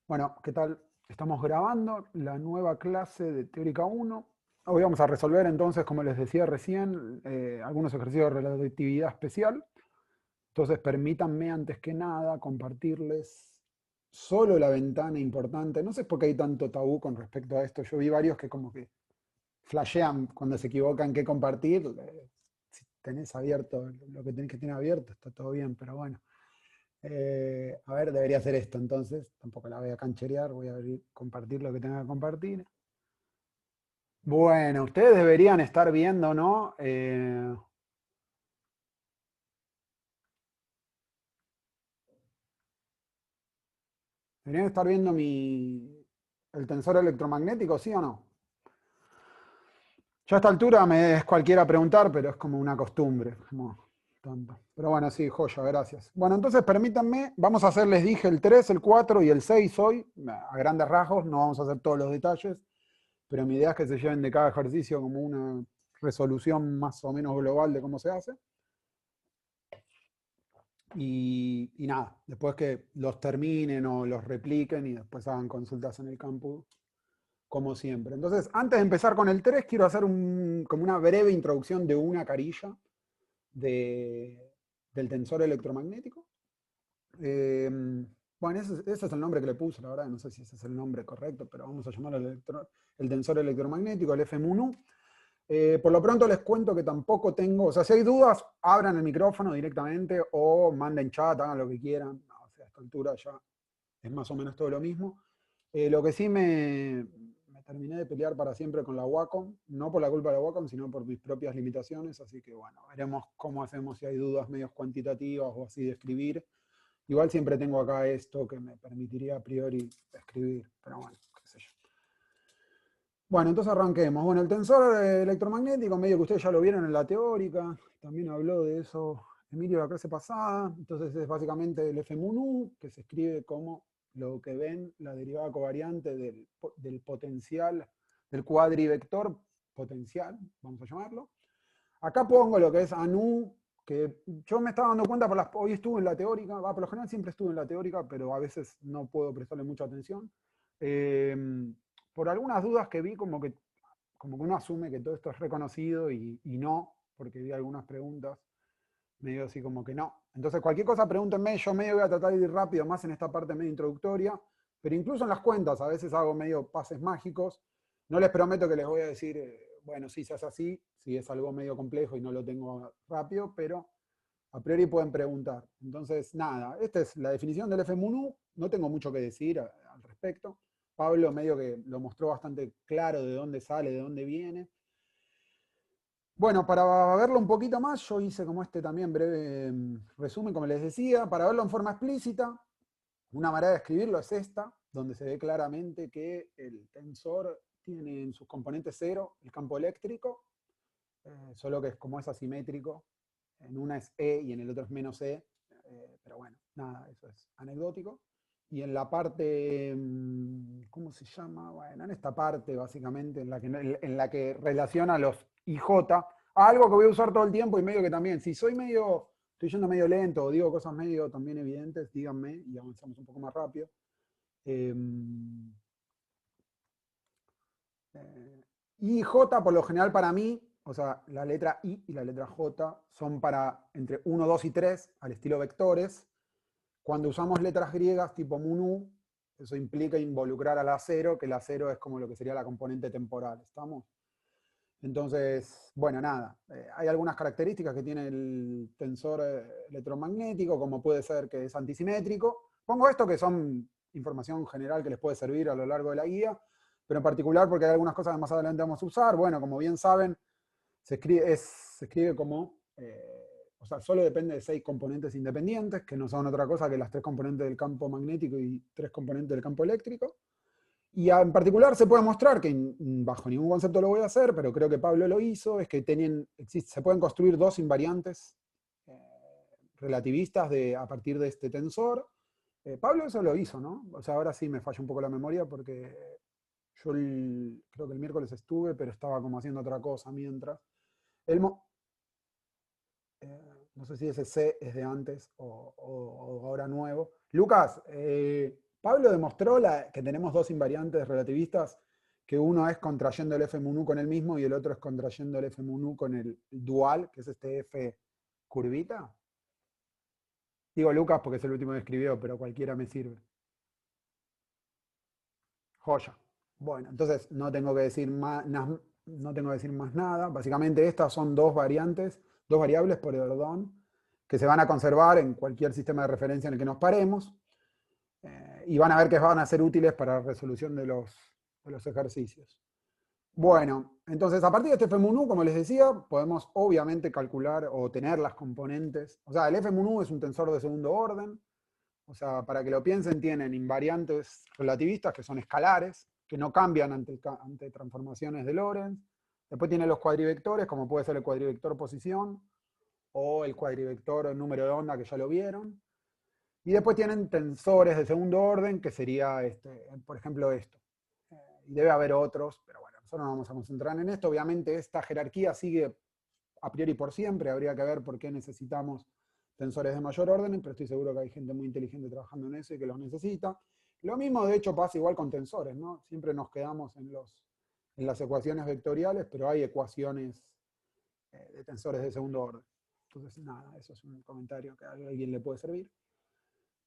Bueno, ¿qué tal? Estamos grabando la nueva clase de Teórica 1. Hoy vamos a resolver entonces, como les decía recién, algunos ejercicios de relatividad especial. Entonces, permítanme antes que nada compartirles solo la ventana importante. No sé por qué hay tanto tabú con respecto a esto. Yo vi varios que como que flashean cuando se equivocan qué compartir. Si tenés abierto lo que tenés que tener abierto, está todo bien, pero bueno. A ver, debería hacer esto entonces. Tampoco la voy a cancherear, voy a compartir lo que tenga que compartir. Bueno, ustedes deberían estar viendo, ¿no? Deberían estar viendo el tensor electromagnético, ¿sí o no? Ya a esta altura me es cualquiera preguntar, pero es como una costumbre, como tonto. Pero bueno, sí, joya, gracias. Bueno, entonces permítanme, vamos a hacer, les dije, el 3, el 4 y el 6 hoy, a grandes rasgos, no vamos a hacer todos los detalles. Pero mi idea es que se lleven de cada ejercicio como una resolución más o menos global de cómo se hace. Y nada, después que los terminen o los repliquen y después hagan consultas en el campus, como siempre. Entonces, antes de empezar con el 3 quiero hacer como una breve introducción de una carilla de, del tensor electromagnético. Eh, bueno, ese es el nombre que le puse, la verdad, no sé si ese es el nombre correcto, pero vamos a llamarlo el tensor electromagnético, el FMU. Por lo pronto les cuento que tampoco tengo, o sea, si hay dudas, abran el micrófono directamente o manden chat, hagan lo que quieran. No, o sea, a esta altura ya es más o menos todo lo mismo. Lo que sí me terminé de pelear para siempre con la Wacom, no por la culpa de la Wacom, sino por mis propias limitaciones, así que bueno, veremos cómo hacemos si hay dudas medios cuantitativas o así de escribir. Igual siempre tengo acá esto que me permitiría a priori escribir, pero bueno, qué sé yo. Bueno, entonces arranquemos. Bueno, el tensor electromagnético, medio que ustedes ya lo vieron en la teórica, también habló de eso Emilio la clase pasada. Entonces es básicamente el FMU, que se escribe como lo que ven, la derivada covariante del potencial, del cuadrivector potencial, vamos a llamarlo. Acá pongo lo que es ANU, que yo me estaba dando cuenta, hoy estuve en la teórica, por lo general siempre estuve en la teórica, pero a veces no puedo prestarle mucha atención. Eh, por algunas dudas que vi, como que uno asume que todo esto es reconocido y no, porque vi algunas preguntas medio así como que no. Entonces, cualquier cosa pregúntenme, yo medio voy a tratar de ir rápido, más en esta parte medio introductoria, pero incluso en las cuentas a veces hago medio pases mágicos. No les prometo que les voy a decir, bueno, sí, se hace así, si es algo medio complejo y no lo tengo rápido, pero a priori pueden preguntar. Entonces, nada, esta es la definición del FMUNU, no tengo mucho que decir al respecto. Pablo medio que lo mostró bastante claro de dónde sale, de dónde viene. Bueno, para verlo un poquito más, yo hice como este también breve resumen, como les decía, para verlo en forma explícita, una manera de escribirlo es esta, donde se ve claramente que el tensor tiene en sus componentes cero el campo eléctrico, solo que como es asimétrico, en una es E y en el otro es menos E, pero bueno, nada, eso es anecdótico. Y en la parte, ¿cómo se llama? Bueno, en esta parte básicamente en la que relaciona los IJ, algo que voy a usar todo el tiempo y medio que también, si soy medio, estoy yendo medio lento o digo cosas medio también evidentes, díganme y avanzamos un poco más rápido. Eh, I y J por lo general para mí, o sea, la letra I y la letra J son para entre 1, 2 y 3 al estilo vectores. Cuando usamos letras griegas tipo MUNU, eso implica involucrar a la cero, que la cero es como lo que sería la componente temporal. ¿Estamos? Entonces, bueno, nada. Hay algunas características que tiene el tensor electromagnético, como puede ser que es antisimétrico. Pongo esto que son información general que les puede servir a lo largo de la guía, pero en particular porque hay algunas cosas que más adelante vamos a usar. Bueno, como bien saben, se escribe como, o sea, solo depende de 6 componentes independientes, que no son otra cosa que las 3 componentes del campo magnético y 3 componentes del campo eléctrico. Y en particular se puede mostrar que bajo ningún concepto lo voy a hacer, pero creo que Pablo lo hizo, es que se pueden construir 2 invariantes relativistas a partir de este tensor. Pablo eso lo hizo, ¿no? O sea, ahora sí me falla un poco la memoria porque yo creo que el miércoles estuve, pero estaba como haciendo otra cosa mientras. Él, no sé si ese C es de antes o ahora nuevo. Lucas, Pablo demostró que tenemos dos invariantes relativistas, que uno es contrayendo el f mu con el mismo y el otro es contrayendo el f mu con el dual, que es este f curvita. Digo Lucas porque es el último que escribió, pero cualquiera me sirve. Joya. Bueno, entonces no tengo que decir más, no tengo que decir más nada. Básicamente estas son dos variables, perdón, que se van a conservar en cualquier sistema de referencia en el que nos paremos. Y van a ver que van a ser útiles para la resolución de los ejercicios. Bueno, entonces a partir de este f mu, como les decía, podemos obviamente calcular o tener las componentes. O sea, el f mu es un tensor de segundo orden. O sea, para que lo piensen, tienen invariantes relativistas que son escalares, que no cambian ante transformaciones de Lorentz. Después tiene los cuadrivectores, como puede ser el cuadrivector posición o el cuadrivector número de onda, que ya lo vieron. Y después tienen tensores de segundo orden, que sería, por ejemplo, esto. Y debe haber otros, pero bueno, nosotros nos vamos a concentrar en esto. Obviamente esta jerarquía sigue a priori por siempre, habría que ver por qué necesitamos tensores de mayor orden, pero estoy seguro que hay gente muy inteligente trabajando en eso y que los necesita. Lo mismo, de hecho, pasa igual con tensores, ¿no? Siempre nos quedamos en las ecuaciones vectoriales, pero hay ecuaciones de tensores de segundo orden. Entonces, nada, eso es un comentario que a alguien le puede servir.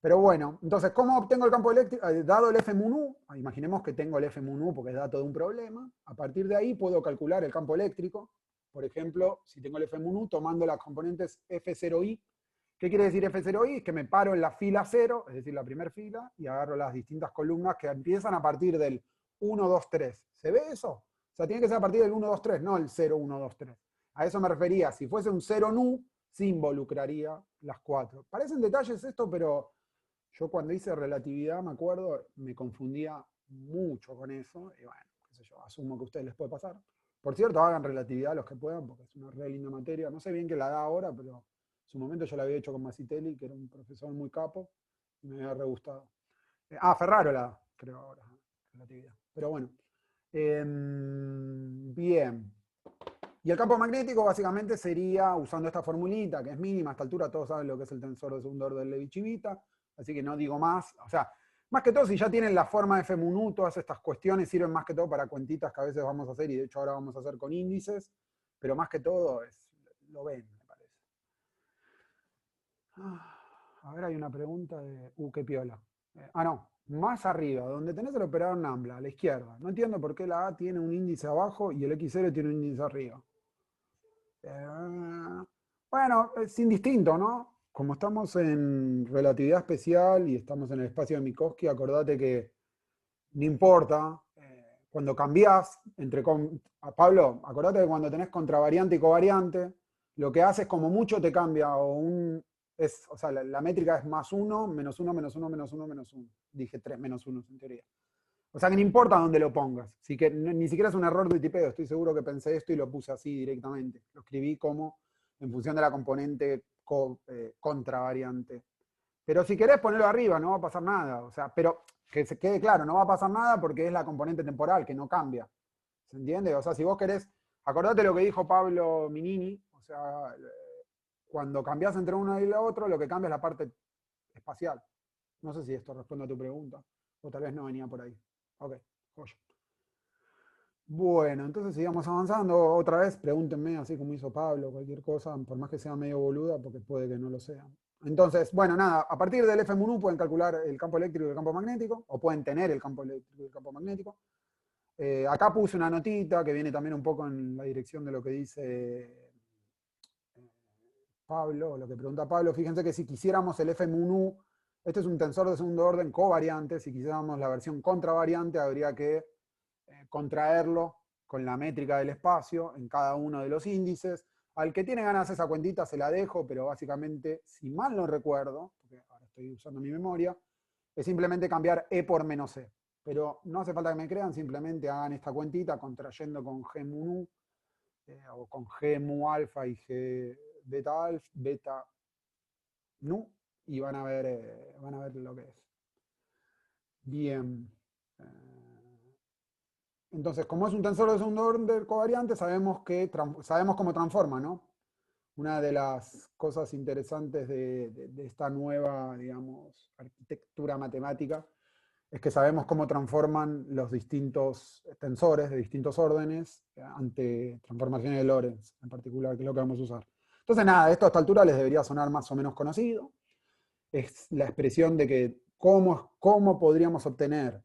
Pero bueno, entonces, ¿cómo obtengo el campo eléctrico? Dado el f mu, imaginemos que tengo el f mu porque es dato de un problema, a partir de ahí puedo calcular el campo eléctrico. Por ejemplo, si tengo el f mu tomando las componentes f0i. ¿Qué quiere decir f0i? Es que me paro en la fila 0, es decir, la primera fila, y agarro las distintas columnas que empiezan a partir del 1, 2, 3. ¿Se ve eso? O sea, tiene que ser a partir del 1, 2, 3, no el 0, 1, 2, 3. A eso me refería. Si fuese un 0 nu, sí involucraría las 4. Parecen detalles esto, pero yo cuando hice relatividad, me acuerdo, me confundía mucho con eso. Y bueno, qué sé yo, asumo que a ustedes les puede pasar. Por cierto, hagan relatividad los que puedan, porque es una re linda materia. No sé bien qué la da ahora, pero en su momento yo la había hecho con Masitelli, que era un profesor muy capo, y me había re gustado. Ferraro la da, creo ahora, relatividad. Pero bueno. Bien. Y el campo magnético básicamente sería, usando esta formulita, que es mínima, a esta altura todos saben lo que es el tensor de segundo orden de Levi-Civita, así que no digo más. O sea, más que todo, si ya tienen la forma de f mu, todas estas cuestiones sirven más que todo para cuentitas que a veces vamos a hacer, y de hecho ahora vamos a hacer con índices, pero más que todo lo ven, me parece. A ver, hay una pregunta de... qué piola. No, más arriba, donde tenés el operador Nambla, a la izquierda. No entiendo por qué la A tiene un índice abajo y el X0 tiene un índice arriba. Bueno, es indistinto, ¿no? Como estamos en relatividad especial y estamos en el espacio de Minkowski, acordate que no importa. Cuando cambiás Pablo, acordate que cuando tenés contravariante y covariante, lo que haces como mucho te cambia, o sea, la métrica es más 1, menos 1, menos 1, menos 1, menos 1. Dije 3 menos 1 en teoría. O sea que no importa dónde lo pongas. Así que ni siquiera es un error de tipeo. Estoy seguro que pensé esto y lo puse así directamente. Lo escribí como en función de la componente contravariante. Pero si querés ponerlo arriba, no va a pasar nada. O sea, pero que se quede claro, no va a pasar nada porque es la componente temporal que no cambia. ¿Se entiende? O sea, si vos querés, acordate lo que dijo Pablo Minini. O sea, cuando cambiás entre uno y el otro, lo que cambia es la parte espacial. No sé si esto responde a tu pregunta. O tal vez no venía por ahí. Ok, joya. Bueno, entonces sigamos avanzando. Otra vez, pregúntenme, así como hizo Pablo, cualquier cosa, por más que sea medio boluda, porque puede que no lo sea. Entonces, bueno, nada, a partir del f mu pueden calcular el campo eléctrico y el campo magnético, o pueden tener el campo eléctrico y el campo magnético. Acá puse una notita que viene también un poco en la dirección de lo que dice Pablo, o lo que pregunta Pablo. Fíjense que si quisiéramos el f mu, este es un tensor de segundo orden covariante, si quisiéramos la versión contravariante, habría que contraerlo con la métrica del espacio en cada uno de los índices. Al que tiene ganas de esa cuentita se la dejo, pero básicamente, si mal no recuerdo, porque ahora estoy usando mi memoria, es simplemente cambiar E por menos E. Pero no hace falta que me crean, simplemente hagan esta cuentita contrayendo con G mu nu, o con G mu alfa y G beta nu, y van a ver lo que es. Bien. Entonces, como es un tensor de segundo orden covariante, sabemos cómo transforma, ¿no? Una de las cosas interesantes de esta nueva, digamos, arquitectura matemática es que sabemos cómo transforman los distintos tensores de distintos órdenes ante transformaciones de Lorentz, en particular, que es lo que vamos a usar. Entonces, nada, esto a esta altura les debería sonar más o menos conocido. Es la expresión de que cómo podríamos obtener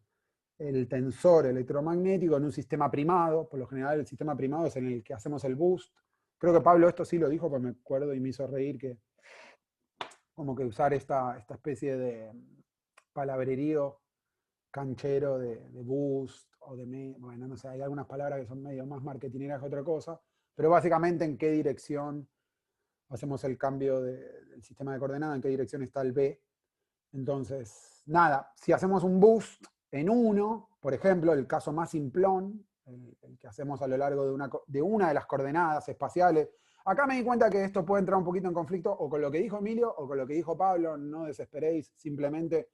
el tensor electromagnético en un sistema primado. Por lo general, el sistema primado es en el que hacemos el boost. Creo que Pablo esto sí lo dijo, pues me acuerdo y me hizo reír que como que usar esta especie de palabrerío canchero de boost o bueno, no sé, hay algunas palabras que son medio más marketineras que otra cosa, pero básicamente en qué dirección hacemos el cambio del sistema de coordenadas, en qué dirección está el B. Entonces, nada, si hacemos un boost en 1, por ejemplo, el caso más simplón, el que hacemos a lo largo de una de las coordenadas espaciales. Acá me di cuenta que esto puede entrar un poquito en conflicto o con lo que dijo Emilio o con lo que dijo Pablo, no desesperéis, simplemente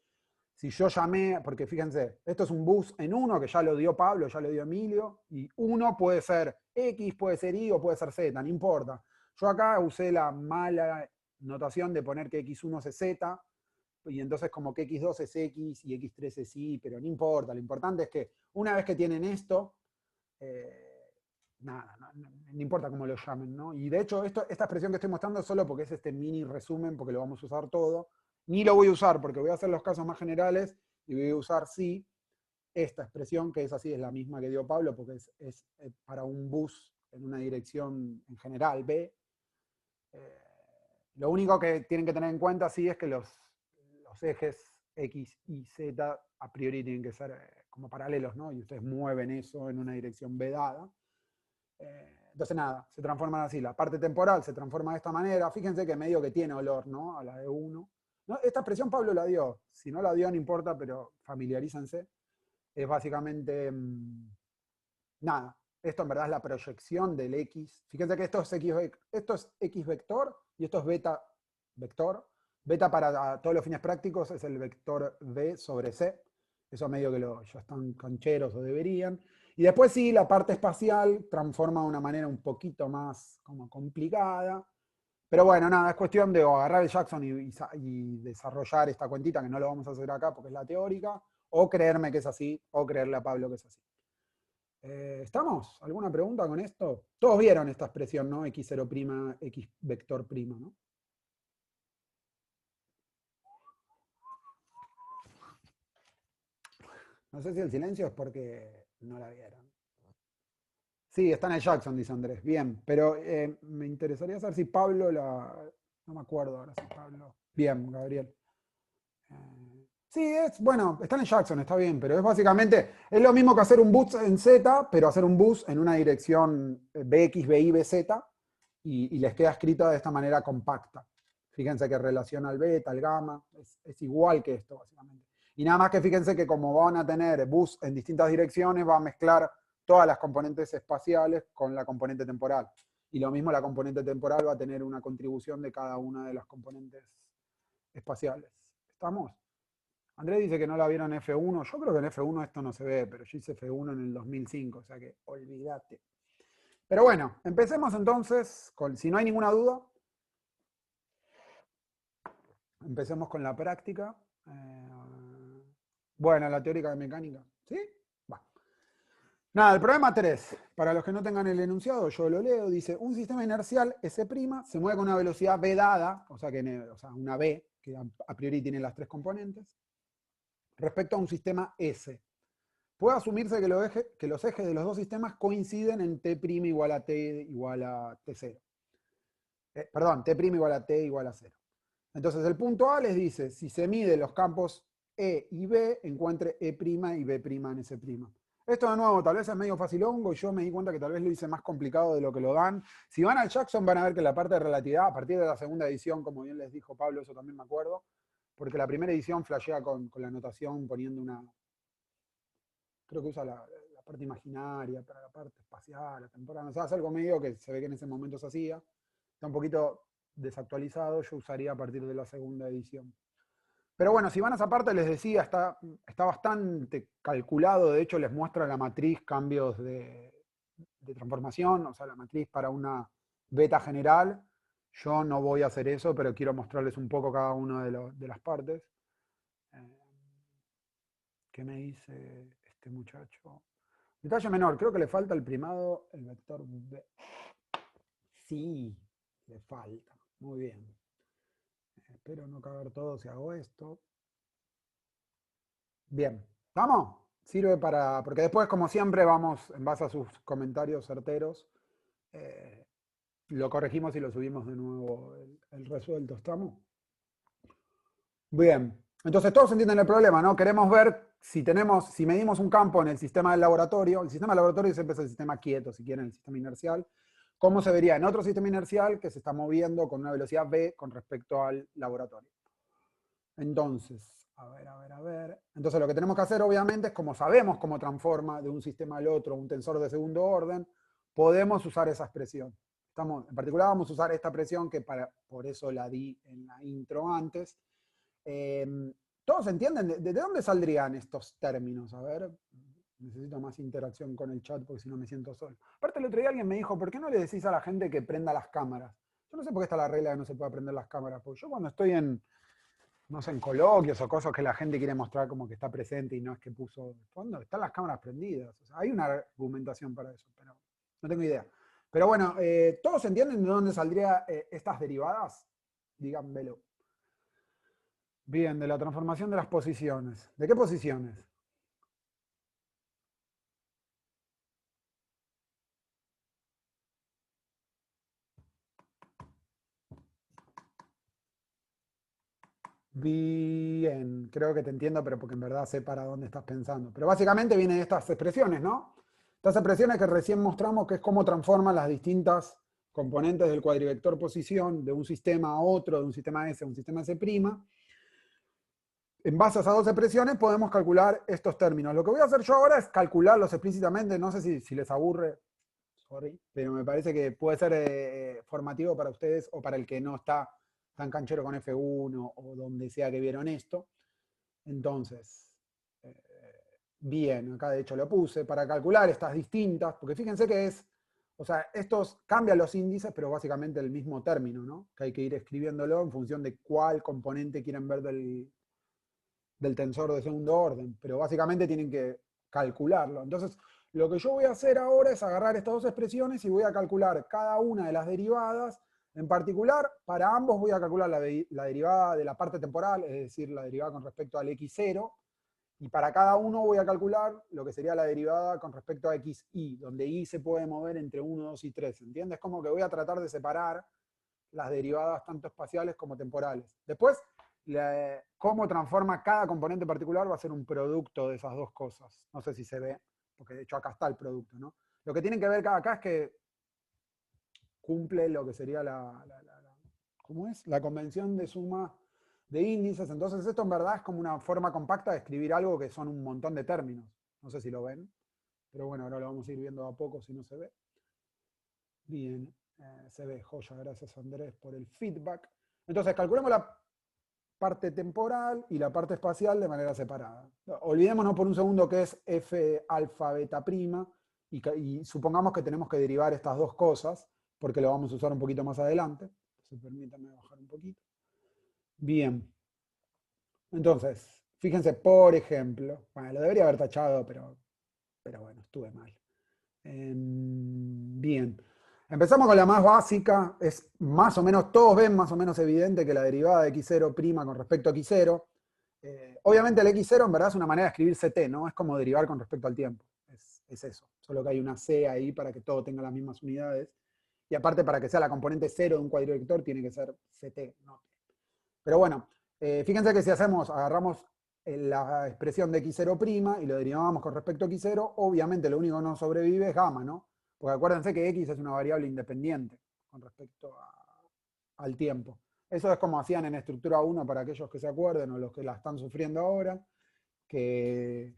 si yo llamé, porque fíjense, esto es un boost en 1 que ya lo dio Pablo, ya lo dio Emilio, y 1 puede ser X, puede ser Y o puede ser Z, no importa. Yo acá usé la mala notación de poner que X1 es Z, y entonces como que X2 es X y X3 es Y, pero no importa, lo importante es que una vez que tienen esto, nada, no importa cómo lo llamen, ¿no? Y de hecho, esta expresión que estoy mostrando es solo porque es este mini resumen, porque lo vamos a usar todo. Ni lo voy a usar porque voy a hacer los casos más generales y voy a usar sí esta expresión, que es así, es la misma que dio Pablo, porque es para un bus en una dirección en general, B. Lo único que tienen que tener en cuenta, sí, es que los ejes X y Z a priori tienen que ser como paralelos, ¿no? Y ustedes mueven eso en una dirección B dada. Entonces nada, se transforman así. La parte temporal se transforma de esta manera. Fíjense que medio que tiene olor, ¿no? A la de 1. ¿No? Esta expresión Pablo la dio. Si no la dio no importa, pero familiarícense. Es básicamente nada. Esto en verdad es la proyección del X. Fíjense que esto es X vector y esto es beta vector. Beta para todos los fines prácticos es el vector V sobre C. Eso medio que ya están cancheros o deberían. Y después sí, la parte espacial transforma de una manera un poquito más como complicada. Pero bueno, nada, es cuestión de agarrar el Jackson y desarrollar esta cuentita, que no lo vamos a hacer acá porque es la teórica, o creerme que es así, o creerle a Pablo que es así. ¿Estamos? ¿Alguna pregunta con esto? Todos vieron esta expresión, ¿no? X0', X vector prima, ¿no? No sé si el silencio es porque no la vieron. Sí, está en el Jackson, dice Andrés. Bien, pero me interesaría saber si Pablo la... No me acuerdo ahora si Pablo... Bien, Gabriel. Sí, bueno, está en el Jackson, está bien, pero es básicamente, es lo mismo que hacer un boost en Z, pero hacer un boost en una dirección BX, BY, BZ, y les queda escrito de esta manera compacta. Fíjense que relaciona al beta, al gamma, es igual que esto, básicamente. Y nada más que fíjense que como van a tener boost en distintas direcciones, va a mezclar todas las componentes espaciales con la componente temporal. Y lo mismo la componente temporal va a tener una contribución de cada una de las componentes espaciales. ¿Estamos? Andrés dice que no la vieron en F1. Yo creo que en F1 esto no se ve, pero yo hice F1 en el 2005, o sea que olvídate. Pero bueno, empecemos entonces, si no hay ninguna duda, empecemos con la práctica. Bueno, la teórica de mecánica. ¿Sí? Va. Nada, el problema 3. Para los que no tengan el enunciado, yo lo leo. Dice, un sistema inercial S' se mueve con una velocidad V dada, o sea, una V, que a priori tiene las tres componentes, respecto a un sistema S. Puede asumirse que los ejes de los dos sistemas coinciden en T' igual a T igual a T0. Perdón, T' igual a T igual a 0. Entonces el punto A les dice, si se mide los campos E y B, encuentre E' y B' en S'. Esto de nuevo tal vez es medio facilongo y yo me di cuenta que tal vez lo hice más complicado de lo que lo dan. Si van al Jackson van a ver que la parte de relatividad, a partir de la segunda edición, como bien les dijo Pablo, eso también me acuerdo, porque la primera edición flashea con la notación poniendo creo que usa la parte imaginaria para la parte espacial, la temporal, o sea, es algo medio que se ve que en ese momento se hacía. Está un poquito desactualizado, yo usaría a partir de la segunda edición. Pero bueno, si van a esa parte, les decía, está bastante calculado, de hecho les muestra la matriz cambios de transformación, o sea, la matriz para una beta general. Yo no voy a hacer eso, pero quiero mostrarles un poco cada una de las partes. ¿Qué me dice este muchacho? Detalle menor, creo que le falta el primado, el vector B. Sí, le falta. Muy bien. Espero no cagar todo si hago esto. Bien, ¿estamos? Sirve para, porque después, como siempre, vamos, en base a sus comentarios certeros, eh, lo corregimos y lo subimos de nuevo el resuelto, ¿estamos? Bien, entonces todos entienden el problema, ¿no? Queremos ver si medimos un campo en el sistema del laboratorio, el sistema del laboratorio siempre es el sistema quieto, si quieren, el sistema inercial, ¿cómo se vería en otro sistema inercial que se está moviendo con una velocidad v con respecto al laboratorio? Entonces, a ver. Entonces lo que tenemos que hacer, obviamente, es como sabemos cómo transforma de un sistema al otro un tensor de segundo orden, podemos usar esa expresión. En particular vamos a usar esta expresión que por eso la di en la intro antes. ¿Todos entienden? ¿De dónde saldrían estos términos? A ver, necesito más interacción con el chat porque si no me siento solo. Aparte el otro día alguien me dijo, ¿por qué no le decís a la gente que prenda las cámaras? Yo no sé por qué está la regla de que no se pueda prender las cámaras, porque yo cuando estoy no sé, en coloquios o cosas que la gente quiere mostrar como que está presente y no es que puso de fondo, están las cámaras prendidas. O sea, hay una argumentación para eso, pero no tengo idea. Pero bueno, ¿todos entienden de dónde saldrían estas derivadas? Díganmelo. Bien, de la transformación de las posiciones. ¿De qué posiciones? Bien, creo que te entiendo, pero porque en verdad sé para dónde estás pensando. Pero básicamente vienen de estas expresiones, ¿no? Estas expresiones que recién mostramos, que es cómo transforman las distintas componentes del cuadrivector posición de un sistema a otro, de un sistema S a un sistema S'. En base a esas dos expresiones podemos calcular estos términos. Lo que voy a hacer yo ahora es calcularlos explícitamente, no sé si les aburre, sorry, pero me parece que puede ser formativo para ustedes o para el que no está tan canchero con F1 o donde sea que vieron esto. Entonces, eh, bien, acá de hecho lo puse, para calcular estas distintas, porque fíjense que o sea, estos cambian los índices, pero básicamente el mismo término, ¿no? Que hay que ir escribiéndolo en función de cuál componente quieren ver del tensor de segundo orden, pero básicamente tienen que calcularlo. Entonces, lo que yo voy a hacer ahora es agarrar estas dos expresiones y voy a calcular cada una de las derivadas. En particular, para ambos voy a calcular la derivada de la parte temporal, es decir, la derivada con respecto al x0, y para cada uno voy a calcular lo que sería la derivada con respecto a xy, donde y se puede mover entre 1, 2 y 3. ¿Entiendes? Como que voy a tratar de separar las derivadas tanto espaciales como temporales. Después, cómo transforma cada componente particular va a ser un producto de esas dos cosas. No sé si se ve, porque de hecho acá está el producto, ¿no? Lo que tienen que ver acá es que cumple lo que sería ¿cómo es? La convención de suma de índices. Entonces esto en verdad es como una forma compacta de escribir algo que son un montón de términos. No sé si lo ven, pero bueno, ahora lo vamos a ir viendo a poco si no se ve. Bien, se ve, joya, gracias Andrés por el feedback. Entonces calculemos la parte temporal y la parte espacial de manera separada. Olvidémonos por un segundo que es f alfa beta prima y supongamos que tenemos que derivar estas dos cosas porque lo vamos a usar un poquito más adelante. Entonces permítanme bajar un poquito. Bien. Entonces, fíjense, por ejemplo, bueno, lo debería haber tachado, pero bueno, estuve mal. Bien. Empezamos con la más básica, es más o menos, todos ven más o menos evidente que la derivada de x0' con respecto a x0. Obviamente el x0 en verdad es una manera de escribir ct, ¿no? Es como derivar con respecto al tiempo. Es eso. Solo que hay una c ahí para que todo tenga las mismas unidades. Y aparte, para que sea la componente 0 de un cuadrivector, tiene que ser ct, no t. Pero bueno, fíjense que si agarramos la expresión de x0' y lo derivamos con respecto a x0, obviamente lo único que nos sobrevive es gamma, ¿no? Porque acuérdense que x es una variable independiente con respecto al tiempo. Eso es como hacían en estructura 1 para aquellos que se acuerden o los que la están sufriendo ahora, que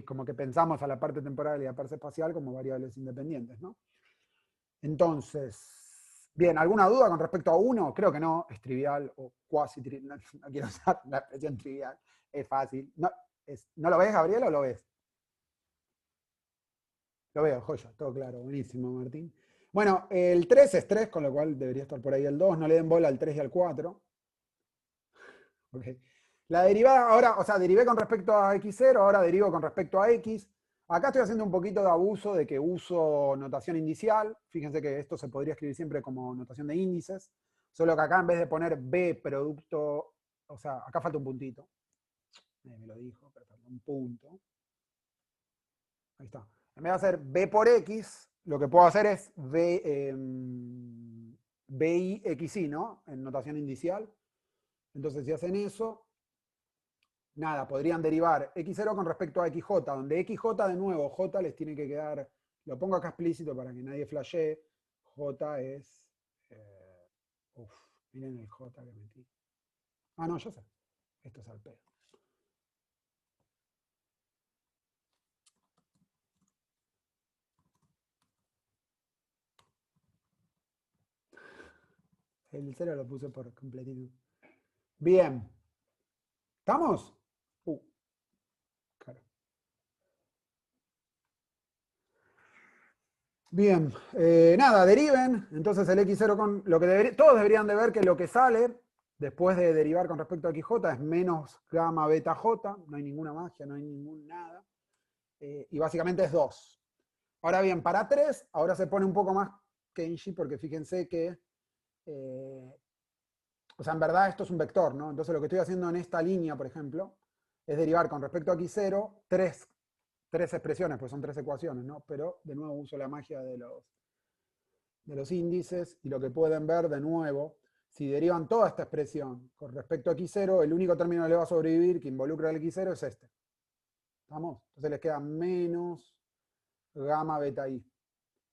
como que pensamos a la parte temporal y a la parte espacial como variables independientes, ¿no? Entonces, bien, ¿alguna duda con respecto a 1? Creo que no, es trivial o cuasi trivial, no quiero usar la expresión trivial, es fácil. No, ¿no lo ves, Gabriel, o lo ves? Lo veo, joya, todo claro, buenísimo, Martín. Bueno, el 3 es 3, con lo cual debería estar por ahí el 2. No le den bola al 3 y al 4. Okay. La derivada ahora, o sea, derivé con respecto a x0, ahora derivo con respecto a x. Acá estoy haciendo un poquito de abuso de que uso notación indicial. Fíjense que esto se podría escribir siempre como notación de índices. Solo que acá en vez de poner b producto, o sea, acá falta un puntito. Me lo dijo, pero falta un punto. Ahí está. En vez de hacer b por x, lo que puedo hacer es bi xi, ¿no? En notación indicial. Entonces, si hacen eso, nada, podrían derivar x0 con respecto a xj, donde xj de nuevo, j les tiene que quedar, lo pongo acá explícito para que nadie flashee, j es, uf, miren el j que metí. Ah, no, ya sé, esto es al pedo. El 0 lo puse por completito. Bien. ¿Estamos? Claro. Bien, nada, deriven. Entonces el x0 con lo que todos deberían de ver que lo que sale después de derivar con respecto a xj es menos gamma beta j. No hay ninguna magia, no hay ningún nada. Y básicamente es 2. Ahora bien, para 3, ahora se pone un poco más Kenji porque fíjense que, o sea, en verdad esto es un vector, ¿no? Entonces lo que estoy haciendo en esta línea, por ejemplo, es derivar con respecto a x0 tres expresiones, pues son 3 ecuaciones, ¿no? Pero de nuevo uso la magia de los índices y lo que pueden ver de nuevo, si derivan toda esta expresión con respecto a x0, el único término que le va a sobrevivir que involucra al x0 es este. ¿Estamos? Entonces les queda menos gamma beta i,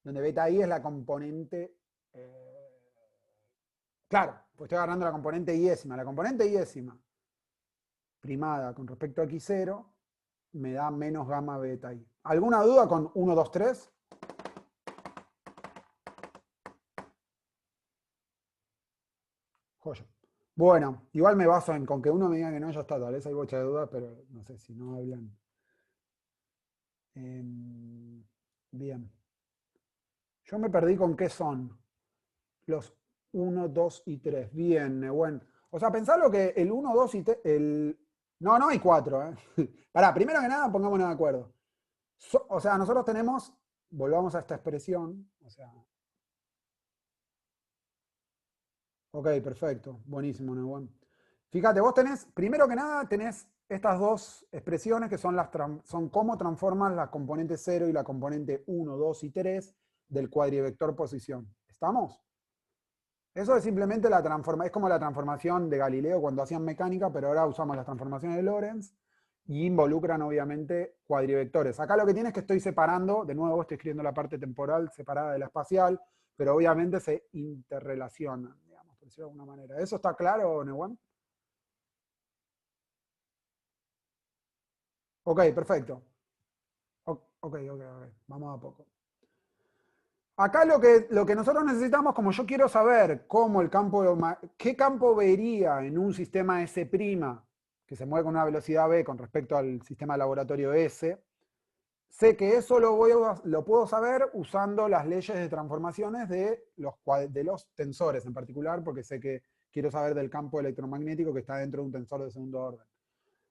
donde beta i es la componente, claro, pues estoy agarrando la componente iésima. La componente iésima primada con respecto a x0 me da menos gamma beta i. ¿Alguna duda con 1, 2, 3? Joya. Bueno, igual me baso en con que uno me diga que no, ya está, tal vez hay bocha de dudas, pero no sé si no hablan. Bien. Yo me perdí con qué son los 1, 2 y 3. Bien, bueno. O sea, pensá lo que el 1, 2 y 3. No, no hay 4. Pará, primero que nada, pongámonos de acuerdo. O sea, nosotros tenemos, volvamos a esta expresión, o sea, ok, perfecto, buenísimo, Neuwen. Fíjate, vos tenés, primero que nada, tenés estas dos expresiones que son cómo transforman la componente 0 y la componente 1, 2 y 3 del cuadrivector posición. ¿Estamos? Eso es simplemente la transformación, es como la transformación de Galileo cuando hacían mecánica, pero ahora usamos las transformaciones de Lorentz y involucran obviamente cuadrivectores. Acá lo que tiene es que estoy separando, de nuevo estoy escribiendo la parte temporal separada de la espacial, pero obviamente se interrelacionan, digamos, por decirlo de alguna manera. ¿Eso está claro, Neuwan? Ok, perfecto. Ok, vamos a poco. Acá lo que nosotros necesitamos, como yo quiero saber cómo qué campo vería en un sistema S', que se mueve con una velocidad v con respecto al sistema laboratorio S, sé que eso lo puedo saber usando las leyes de transformaciones de los tensores en particular, porque sé que quiero saber del campo electromagnético que está dentro de un tensor de segundo orden.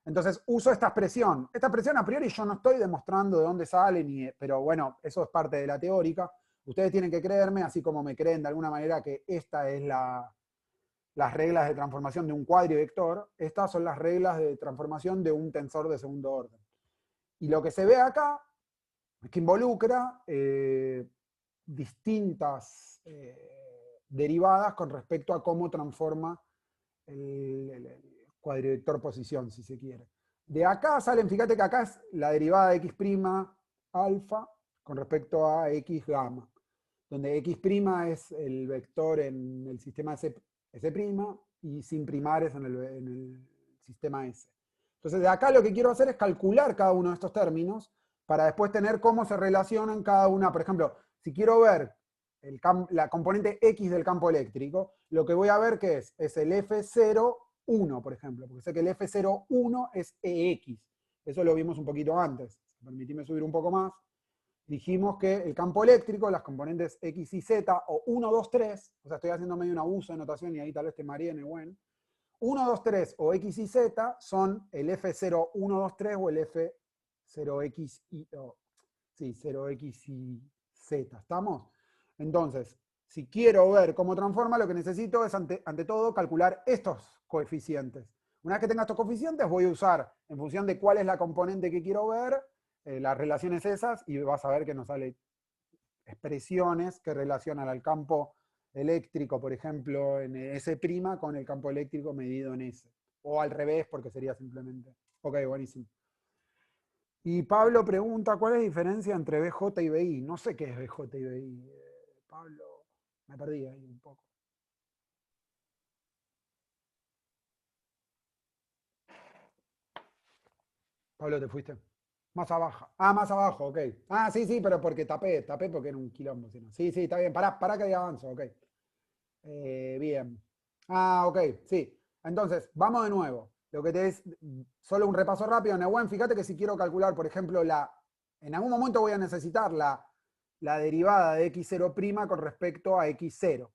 Entonces uso esta expresión. Esta expresión a priori yo no estoy demostrando de dónde sale, pero bueno, eso es parte de la teórica. Ustedes tienen que creerme, así como me creen de alguna manera que esta es las reglas de transformación de un cuadrivector. Estas son las reglas de transformación de un tensor de segundo orden. Y lo que se ve acá es que involucra distintas derivadas con respecto a cómo transforma el cuadrivector posición, si se quiere. De acá salen, fíjate que acá es la derivada de x' alfa con respecto a x gamma, donde x' es el vector en el sistema S', y sin primares en el sistema S. Entonces de acá lo que quiero hacer es calcular cada uno de estos términos para después tener cómo se relacionan cada una. Por ejemplo, si quiero ver la componente X del campo eléctrico, lo que voy a ver que es el F01, por ejemplo, porque sé que el F01 es EX. Eso lo vimos un poquito antes. Permitime subir un poco más. Dijimos que el campo eléctrico, las componentes X y Z, o 1, 2, 3, o sea, estoy haciendo medio un abuso de notación y ahí tal vez te mareé, bueno. 1, 2, 3 o X y Z son el F0, 1, 2, 3 o el F0X y, sí, 0X y Z. ¿Estamos? Entonces, si quiero ver cómo transforma, lo que necesito es, ante todo, calcular estos coeficientes. Una vez que tenga estos coeficientes, voy a usar, en función de cuál es la componente que quiero ver, las relaciones esas, y vas a ver que nos sale expresiones que relacionan al campo eléctrico, por ejemplo, en S' con el campo eléctrico medido en S. O al revés, porque sería simplemente. Ok, buenísimo. Y Pablo pregunta, ¿cuál es la diferencia entre BJ y BI? No sé qué es BJ y BI. Pablo, me perdí ahí un poco. Pablo, ¿te fuiste? Más abajo. Ah, más abajo, ok. Ah, sí, sí, pero porque tapé porque era un quilombo. Si no. Sí, sí, está bien. Pará que ahí avanzo, ok. Bien. Ah, ok, sí. Entonces, vamos de nuevo. Lo que te es solo un repaso rápido. Nehuen, fíjate que si quiero calcular, por ejemplo, en algún momento voy a necesitar la derivada de x0' con respecto a x0.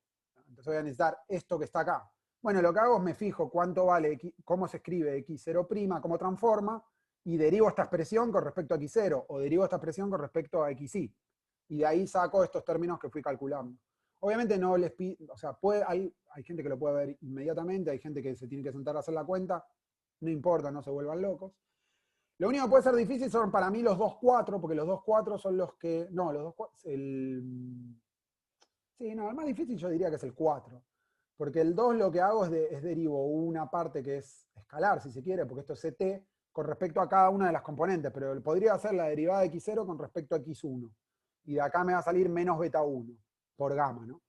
Entonces voy a necesitar esto que está acá. Bueno, lo que hago es me fijo cuánto vale, cómo se escribe x0', cómo transforma, y derivo esta expresión con respecto a x0, o derivo esta expresión con respecto a xy. Y de ahí saco estos términos que fui calculando. Obviamente no les pido, o sea, hay gente que lo puede ver inmediatamente, hay gente que se tiene que sentar a hacer la cuenta, no importa, no se vuelvan locos. Lo único que puede ser difícil son para mí los 2,4, porque los 2,4 son los que, no, los 2,4, sí, no, el más difícil yo diría que es el 4, porque el 2 lo que hago es derivo una parte que es escalar, si se quiere, porque esto es CT, con respecto a cada una de las componentes, pero podría hacer la derivada de x0 con respecto a x1, y de acá me va a salir menos beta 1 por gamma, ¿no?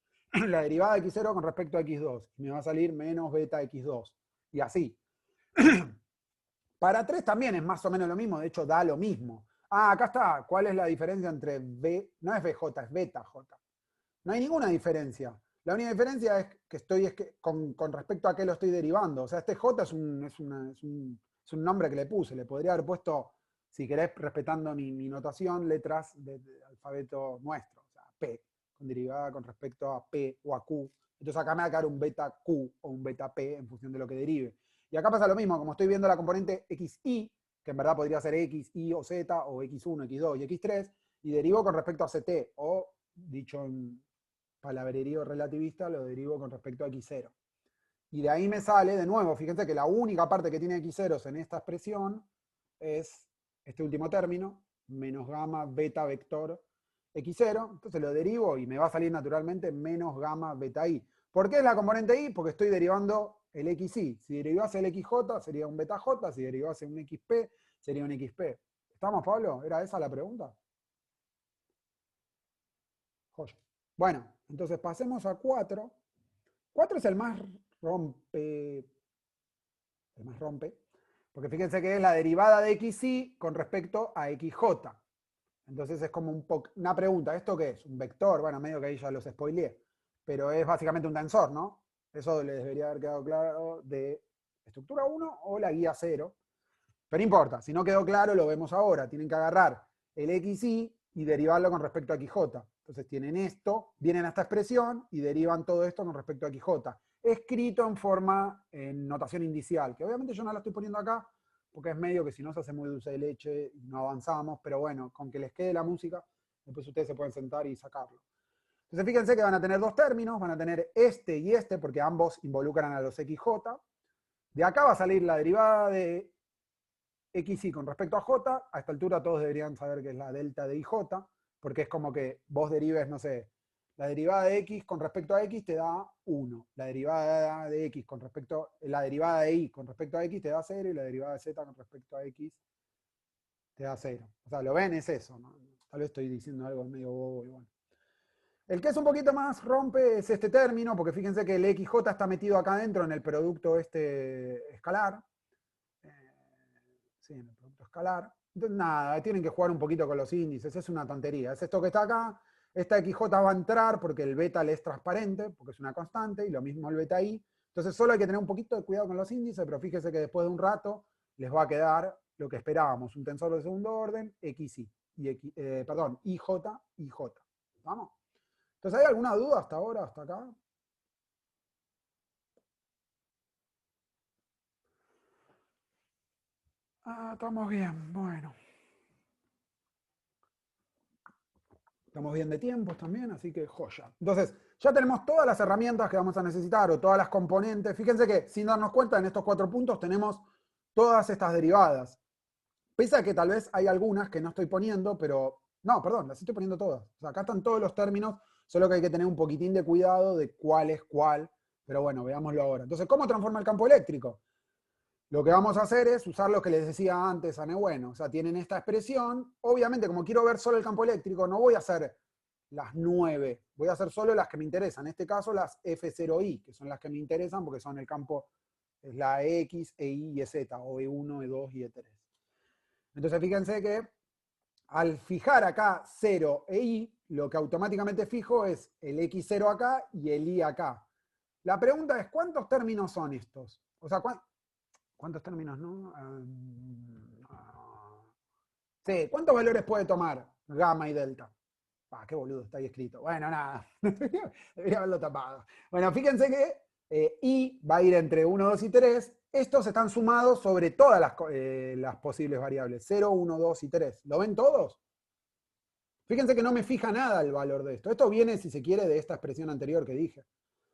La derivada de x0 con respecto a x2, y me va a salir menos beta x2, y así. Para 3 también es más o menos lo mismo, de hecho da lo mismo. Ah, acá está, ¿cuál es la diferencia entre B? No es BJ, es beta J. No hay ninguna diferencia. La única diferencia es que con respecto a qué lo estoy derivando. O sea, este J es un nombre que le puse. Le podría haber puesto, si querés, respetando mi notación, letras de alfabeto nuestro. O sea, P, con derivada con respecto a P o a Q. Entonces acá me va a quedar un beta Q o un beta P en función de lo que derive. Y acá pasa lo mismo, como estoy viendo la componente XY, que en verdad podría ser X, Y o Z, o X1, X2 y X3, y derivo con respecto a CT, o dicho en palabrerío relativista, lo derivo con respecto a x0. Y de ahí me sale, de nuevo, fíjense que la única parte que tiene x0 en esta expresión es este último término, menos gamma beta vector x0. Entonces lo derivo y me va a salir naturalmente menos gamma beta i. ¿Por qué es la componente i? Porque estoy derivando el xy. Si derivase el xj sería un beta j, si derivase un xp sería un xp. ¿Estamos, Pablo? ¿Era esa la pregunta? Joya. Bueno, entonces pasemos a 4. 4 es el más rompe, porque fíjense que es la derivada de xy con respecto a xj. Entonces es como una pregunta, ¿esto qué es? ¿Un vector? Bueno, medio que ahí ya los spoileé, pero es básicamente un tensor, ¿no? Eso les debería haber quedado claro de estructura 1 o la guía 0. Pero no importa, si no quedó claro, lo vemos ahora. Tienen que agarrar el xy y derivarlo con respecto a xj. Entonces tienen esto, vienen a esta expresión y derivan todo esto con respecto a xj. Escrito en forma, en notación indicial, que obviamente yo no la estoy poniendo acá, porque es medio que si no se hace muy dulce de leche y no avanzamos, pero bueno, con que les quede la música, después ustedes se pueden sentar y sacarlo. Entonces fíjense que van a tener dos términos, van a tener este y este, porque ambos involucran a los xj. De acá va a salir la derivada de xy con respecto a j. A esta altura todos deberían saber que es la delta de ij, porque es como que vos derives, no sé, la derivada de x con respecto a x te da 1, la derivada de x con respecto, la derivada de y con respecto a x te da 0 y la derivada de z con respecto a x te da 0. O sea, lo ven, es eso, ¿no? Tal vez estoy diciendo algo medio bobo y bueno. El que es un poquito más rompe es este término, porque fíjense que el xj está metido acá adentro en el producto este escalar. Sí, en el producto escalar. Entonces, nada, tienen que jugar un poquito con los índices, es una tontería. Es esto que está acá, esta XJ va a entrar porque el beta le es transparente, porque es una constante, y lo mismo el beta I. Entonces solo hay que tener un poquito de cuidado con los índices, pero fíjese que después de un rato les va a quedar lo que esperábamos, un tensor de segundo orden, XY, perdón, IJ, IJ. ¿Vamos? Entonces, ¿hay alguna duda hasta ahora, hasta acá? Estamos bien, bueno. Estamos bien de tiempos también, así que joya. Entonces, ya tenemos todas las herramientas que vamos a necesitar o todas las componentes. Fíjense que sin darnos cuenta en estos 4 puntos tenemos todas estas derivadas. Pese a que tal vez hay algunas que no estoy poniendo, pero no, perdón, las estoy poniendo todas. O sea, acá están todos los términos, solo que hay que tener un poquitín de cuidado de cuál es cuál. Pero bueno, veámoslo ahora. Entonces, ¿cómo transforma el campo eléctrico? Lo que vamos a hacer es usar lo que les decía antes a Neueno. O sea, tienen esta expresión. Obviamente, como quiero ver solo el campo eléctrico, no voy a hacer las 9. Voy a hacer solo las que me interesan. En este caso, las F0i, que son las que me interesan porque son el campo, es la X, EI y Z, o E1, E2 y E3. Entonces, fíjense que al fijar acá 0 e I, lo que automáticamente fijo es el X0 acá y el Y acá. La pregunta es, ¿cuántos términos son estos? O sea, ¿cuántos términos, no? Sí, ¿cuántos valores puede tomar gamma y delta? Qué boludo, está ahí escrito. Bueno, nada, debería haberlo tapado. Bueno, fíjense que I va a ir entre 1, 2 y 3. Estos están sumados sobre todas las posibles variables. 0, 1, 2 y 3. ¿Lo ven todos? Fíjense que no me fija nada el valor de esto. Esto viene, si se quiere, de esta expresión anterior que dije.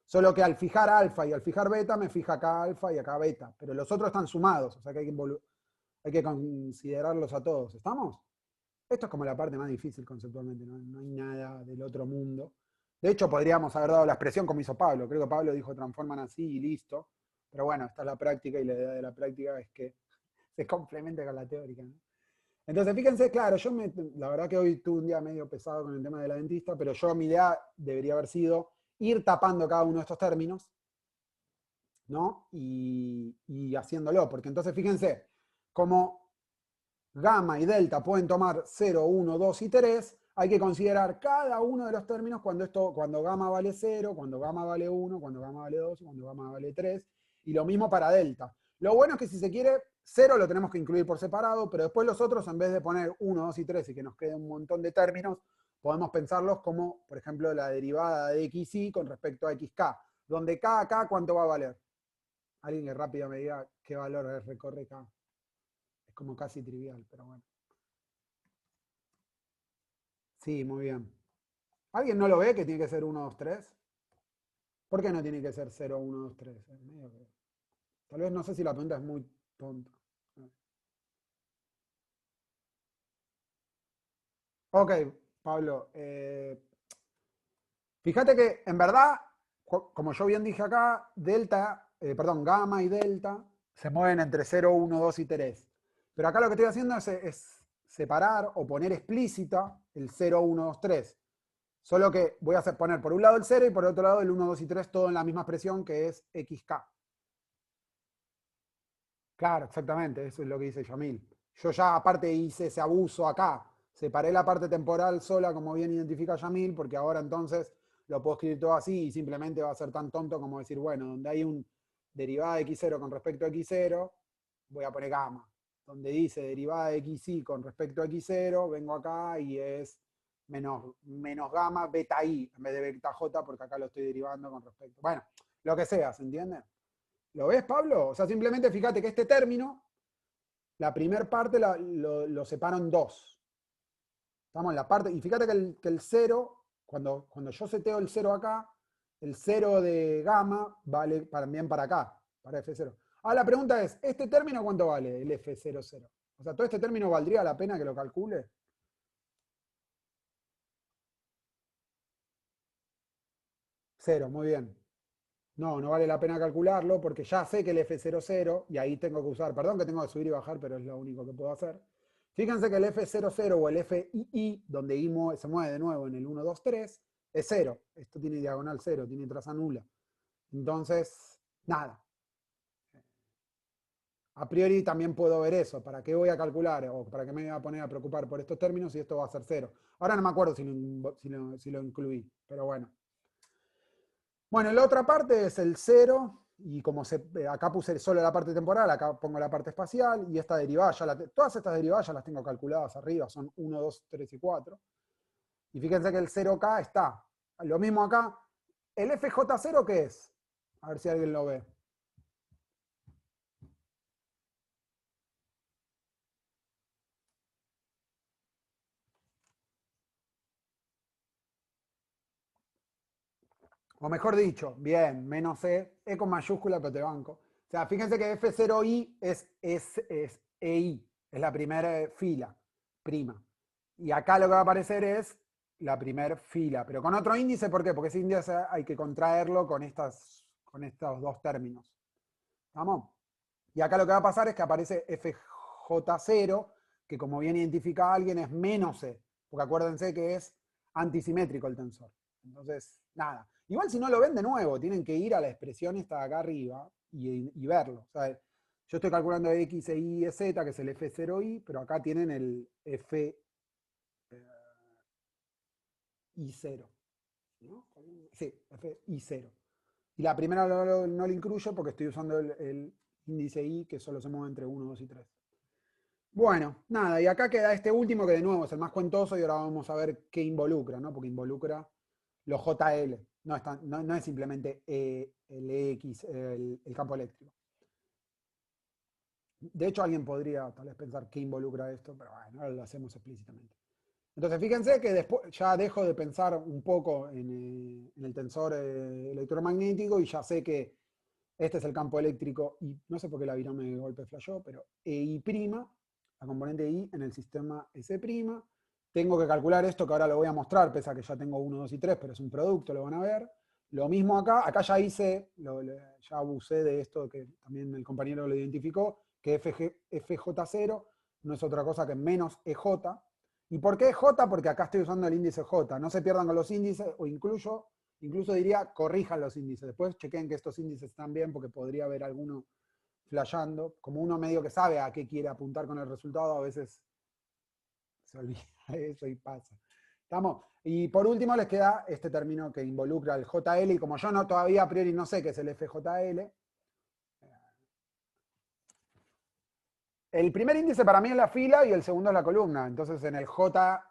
Solo que al fijar alfa y al fijar beta, me fija acá alfa y acá beta. Pero los otros están sumados, o sea que hay que considerarlos a todos. ¿Estamos? Esto es como la parte más difícil conceptualmente, no hay nada del otro mundo. De hecho, podríamos haber dado la expresión como hizo Pablo. Creo que Pablo dijo transforman así y listo. Pero bueno, esta es la práctica y la idea de la práctica es que se complemente con la teórica, ¿no? Entonces, fíjense, claro, la verdad que hoy tuve un día medio pesado con el tema de la dentista, pero mi idea debería haber sido ir tapando cada uno de estos términos, ¿no? Y haciéndolo, porque entonces fíjense, como gamma y delta pueden tomar 0, 1, 2 y 3, hay que considerar cada uno de los términos cuando gamma vale 0, cuando gamma vale 1, cuando gamma vale 2, cuando gamma vale 3, y lo mismo para delta. Lo bueno es que si se quiere, 0 lo tenemos que incluir por separado, pero después los otros, en vez de poner 1, 2 y 3 y que nos quede un montón de términos, podemos pensarlos como, por ejemplo, la derivada de xy con respecto a xk, donde k acá, ¿cuánto va a valer? Alguien que rápido me diga qué valor recorre k. Es como casi trivial, pero bueno. Sí, muy bien. ¿Alguien no lo ve que tiene que ser 1, 2, 3? ¿Por qué no tiene que ser 0, 1, 2, 3? Tal vez no sé si la pregunta es muy tonta. Ok, Pablo. Fíjate que en verdad, como yo bien dije acá, gamma y delta se mueven entre 0, 1, 2 y 3. Pero acá lo que estoy haciendo es separar o poner explícita el 0, 1, 2, 3. Solo que voy a poner por un lado el 0 y por otro lado el 1, 2 y 3, todo en la misma expresión que es xk. Claro, exactamente, eso es lo que dice Yamil. Yo ya aparte hice ese abuso acá. Separé la parte temporal sola, como bien identifica Yamil, porque ahora entonces lo puedo escribir todo así y simplemente va a ser tan tonto como decir, bueno, donde hay un derivada de x0 con respecto a x0, voy a poner gamma. Donde dice derivada de xy con respecto a x0, vengo acá y es menos gamma beta i en vez de beta j, porque acá lo estoy derivando con respecto. Bueno, lo que sea, ¿se entiende? ¿Lo ves, Pablo? O sea, simplemente fíjate que este término, la primera parte lo separo en dos. Estamos en la parte, y fíjate que el 0, cuando yo seteo el 0 acá, el 0 de gamma vale también para acá, para F0. Ahora la pregunta es, ¿este término cuánto vale, el F00? O sea, ¿todo este término valdría la pena que lo calcule? 0, muy bien. No, no vale la pena calcularlo porque ya sé que el F00, y ahí tengo que usar, perdón que tengo que subir y bajar, pero es lo único que puedo hacer. Fíjense que el F00 o el FII, donde I se mueve de nuevo en el 1, 2, 3, es 0. Esto tiene diagonal 0, tiene traza nula. Entonces, nada. A priori también puedo ver eso. ¿Para qué voy a calcular o para qué me voy a poner a preocupar por estos términos si esto va a ser 0? Ahora no me acuerdo si lo incluí, pero bueno. Bueno, la otra parte es el 0, y como acá puse solo la parte temporal, acá pongo la parte espacial, y esta derivada, todas estas derivadas ya las tengo calculadas arriba, son 1, 2, 3 y 4. Y fíjense que el 0K está. Lo mismo acá. ¿El FJ0 qué es? A ver si alguien lo ve. O mejor dicho, bien, menos E con mayúscula, pero te banco. O sea, fíjense que F0I es EI, es la primera fila, prima. Y acá lo que va a aparecer es la primera fila, pero con otro índice, ¿por qué? Porque ese índice hay que contraerlo con estos dos términos. ¿Vamos? Y acá lo que va a pasar es que aparece FJ0, que como bien identifica alguien es menos E, porque acuérdense que es antisimétrico el tensor. Entonces, nada. Igual si no lo ven de nuevo, tienen que ir a la expresión esta de acá arriba y verlo. O sea, yo estoy calculando X, Y, Z, que es el F0I, pero acá tienen el FI0. ¿No? Sí, FI0. Y la primera no lo incluyo porque estoy usando el índice I, que solo se mueve entre 1, 2 y 3. Bueno, nada, y acá queda este último que de nuevo es el más cuentoso y ahora vamos a ver qué involucra, ¿no? Porque involucra los JL, no es simplemente el EX, el campo eléctrico. De hecho, alguien podría tal vez pensar qué involucra esto, pero bueno, ahora lo hacemos explícitamente. Entonces, fíjense que después ya dejo de pensar un poco en el tensor electromagnético y ya sé que este es el campo eléctrico y no sé por qué la virome de golpe flashó, pero EI', la componente I en el sistema S'. Tengo que calcular esto que ahora lo voy a mostrar, pese a que ya tengo 1, 2 y 3, pero es un producto, lo van a ver. Lo mismo acá ya hice, ya abusé de esto que también el compañero lo identificó, que FJ0 no es otra cosa que menos EJ. ¿Y por qué EJ? Porque acá estoy usando el índice J. No se pierdan con los índices, o incluso diría, corrijan los índices. Después chequen que estos índices están bien, porque podría haber alguno flasheando. Como uno medio que sabe a qué quiere apuntar con el resultado, a veces se olvida eso y pasa. ¿Estamos? Y por último les queda este término que involucra el JL, y como yo no todavía a priori no sé qué es el FJL, el primer índice para mí es la fila y el segundo es la columna. Entonces en el J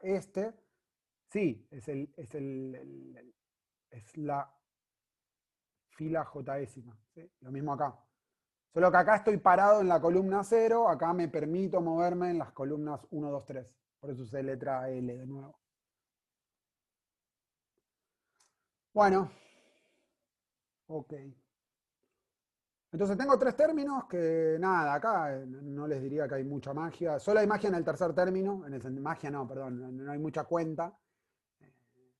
sí, es la fila Jésima. ¿Sí? Lo mismo acá. Solo que acá estoy parado en la columna 0, acá me permito moverme en las columnas 1, 2, 3. Por eso usé letra L de nuevo. Bueno, ok. Entonces tengo tres términos que nada, acá no les diría que hay mucha magia. Solo hay magia en el tercer término, magia no, perdón, no hay mucha cuenta.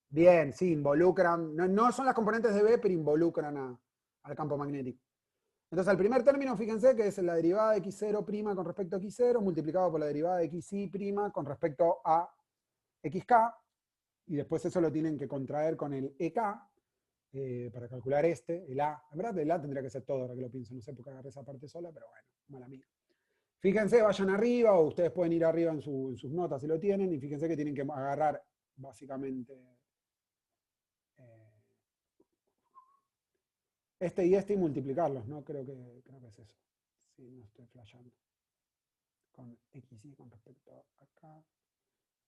Bien, sí, involucran, no son las componentes de B, pero involucran al campo magnético. Entonces, el primer término, fíjense que es la derivada de x0' con respecto a x0 multiplicado por la derivada de xy' con respecto a xk, y después eso lo tienen que contraer con el ek para calcular el a. En verdad, el a tendría que ser todo, ahora que lo pienso, no sé por qué agarré esa parte sola, pero bueno, mala mía. Fíjense, vayan arriba, o ustedes pueden ir arriba en sus notas si lo tienen, y fíjense que tienen que agarrar básicamente este y este y multiplicarlos, ¿no? Creo que es eso. Sí, no estoy flasheando. Con XY con respecto a acá.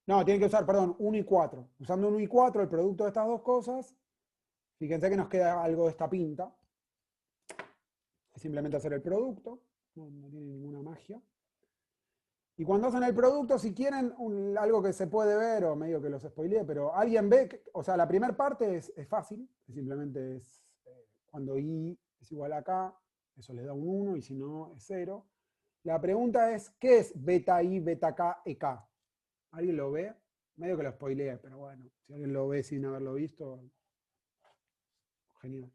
No, tienen que usar, perdón, 1 y 4. Usando 1 y 4, el producto de estas dos cosas, fíjense que nos queda algo de esta pinta. Es simplemente hacer el producto, no tiene ninguna magia. Y cuando hacen el producto, si quieren algo que se puede ver, o medio que los spoileé, pero alguien ve, o sea, la primera parte es fácil, simplemente es cuando I es igual a K, eso le da un 1, y si no, es 0. La pregunta es, ¿qué es beta I, beta K, EK? ¿Alguien lo ve? Medio que lo spoileé, pero bueno, si alguien lo ve sin haberlo visto, genial.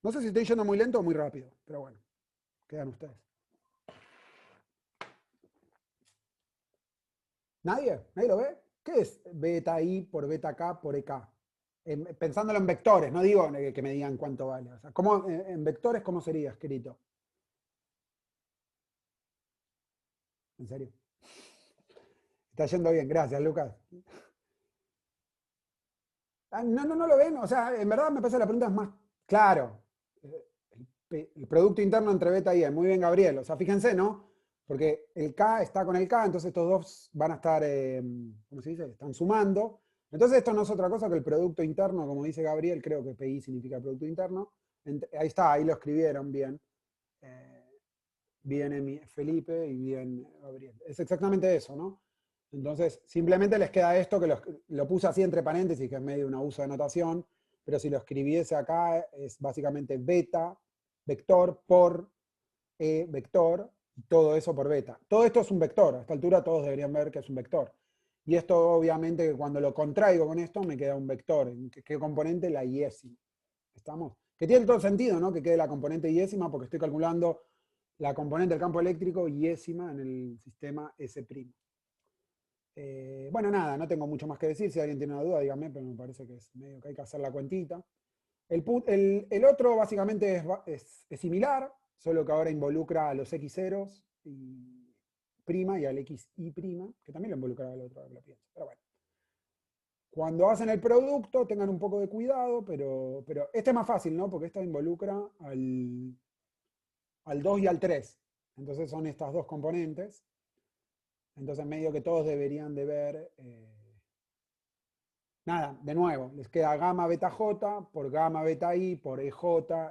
No sé si estoy yendo muy lento o muy rápido, pero bueno, quedan ustedes. ¿Nadie? ¿Nadie lo ve? ¿Qué es beta I por beta K por EK? Pensándolo en vectores, no digo que me digan cuánto vale. O sea, en vectores, ¿cómo sería escrito? ¿En serio? Está yendo bien, gracias, Lucas. No lo ven. O sea, en verdad me parece que la pregunta es más claro. El producto interno entre beta y E. Muy bien, Gabriel. O sea, fíjense, ¿no? Porque el K está con el K, entonces estos dos van a estar, ¿cómo se dice? Están sumando. Entonces esto no es otra cosa que el producto interno, como dice Gabriel, creo que PI significa producto interno. Ahí está, ahí lo escribieron bien. Viene Felipe y bien Gabriel. Es exactamente eso, ¿no? Entonces, simplemente les queda esto que lo puse así entre paréntesis, que es medio un abuso de notación, pero si lo escribiese acá es básicamente beta, vector por vector, y todo eso por beta. Todo esto es un vector, a esta altura todos deberían ver que es un vector. Y esto obviamente cuando lo contraigo con esto me queda un vector. ¿Qué componente? La iésima. ¿Estamos? Que tiene todo sentido, ¿no? Que quede la componente iésima porque estoy calculando la componente del campo eléctrico iésima en el sistema S'. Bueno, nada, no tengo mucho más que decir. Si alguien tiene una duda, dígame, pero me parece que es medio que hay que hacer la cuentita. El otro básicamente es similar, solo que ahora involucra a los x ceros y prima y al xi prima, que también lo involucra al otro, lo pienso. Pero bueno. Cuando hacen el producto, tengan un poco de cuidado, pero este es más fácil, ¿no? Porque esta involucra al 2 y al 3. Entonces son estas dos componentes. Entonces medio que todos deberían de ver. Nada, de nuevo, les queda gamma beta j por gamma beta i por ej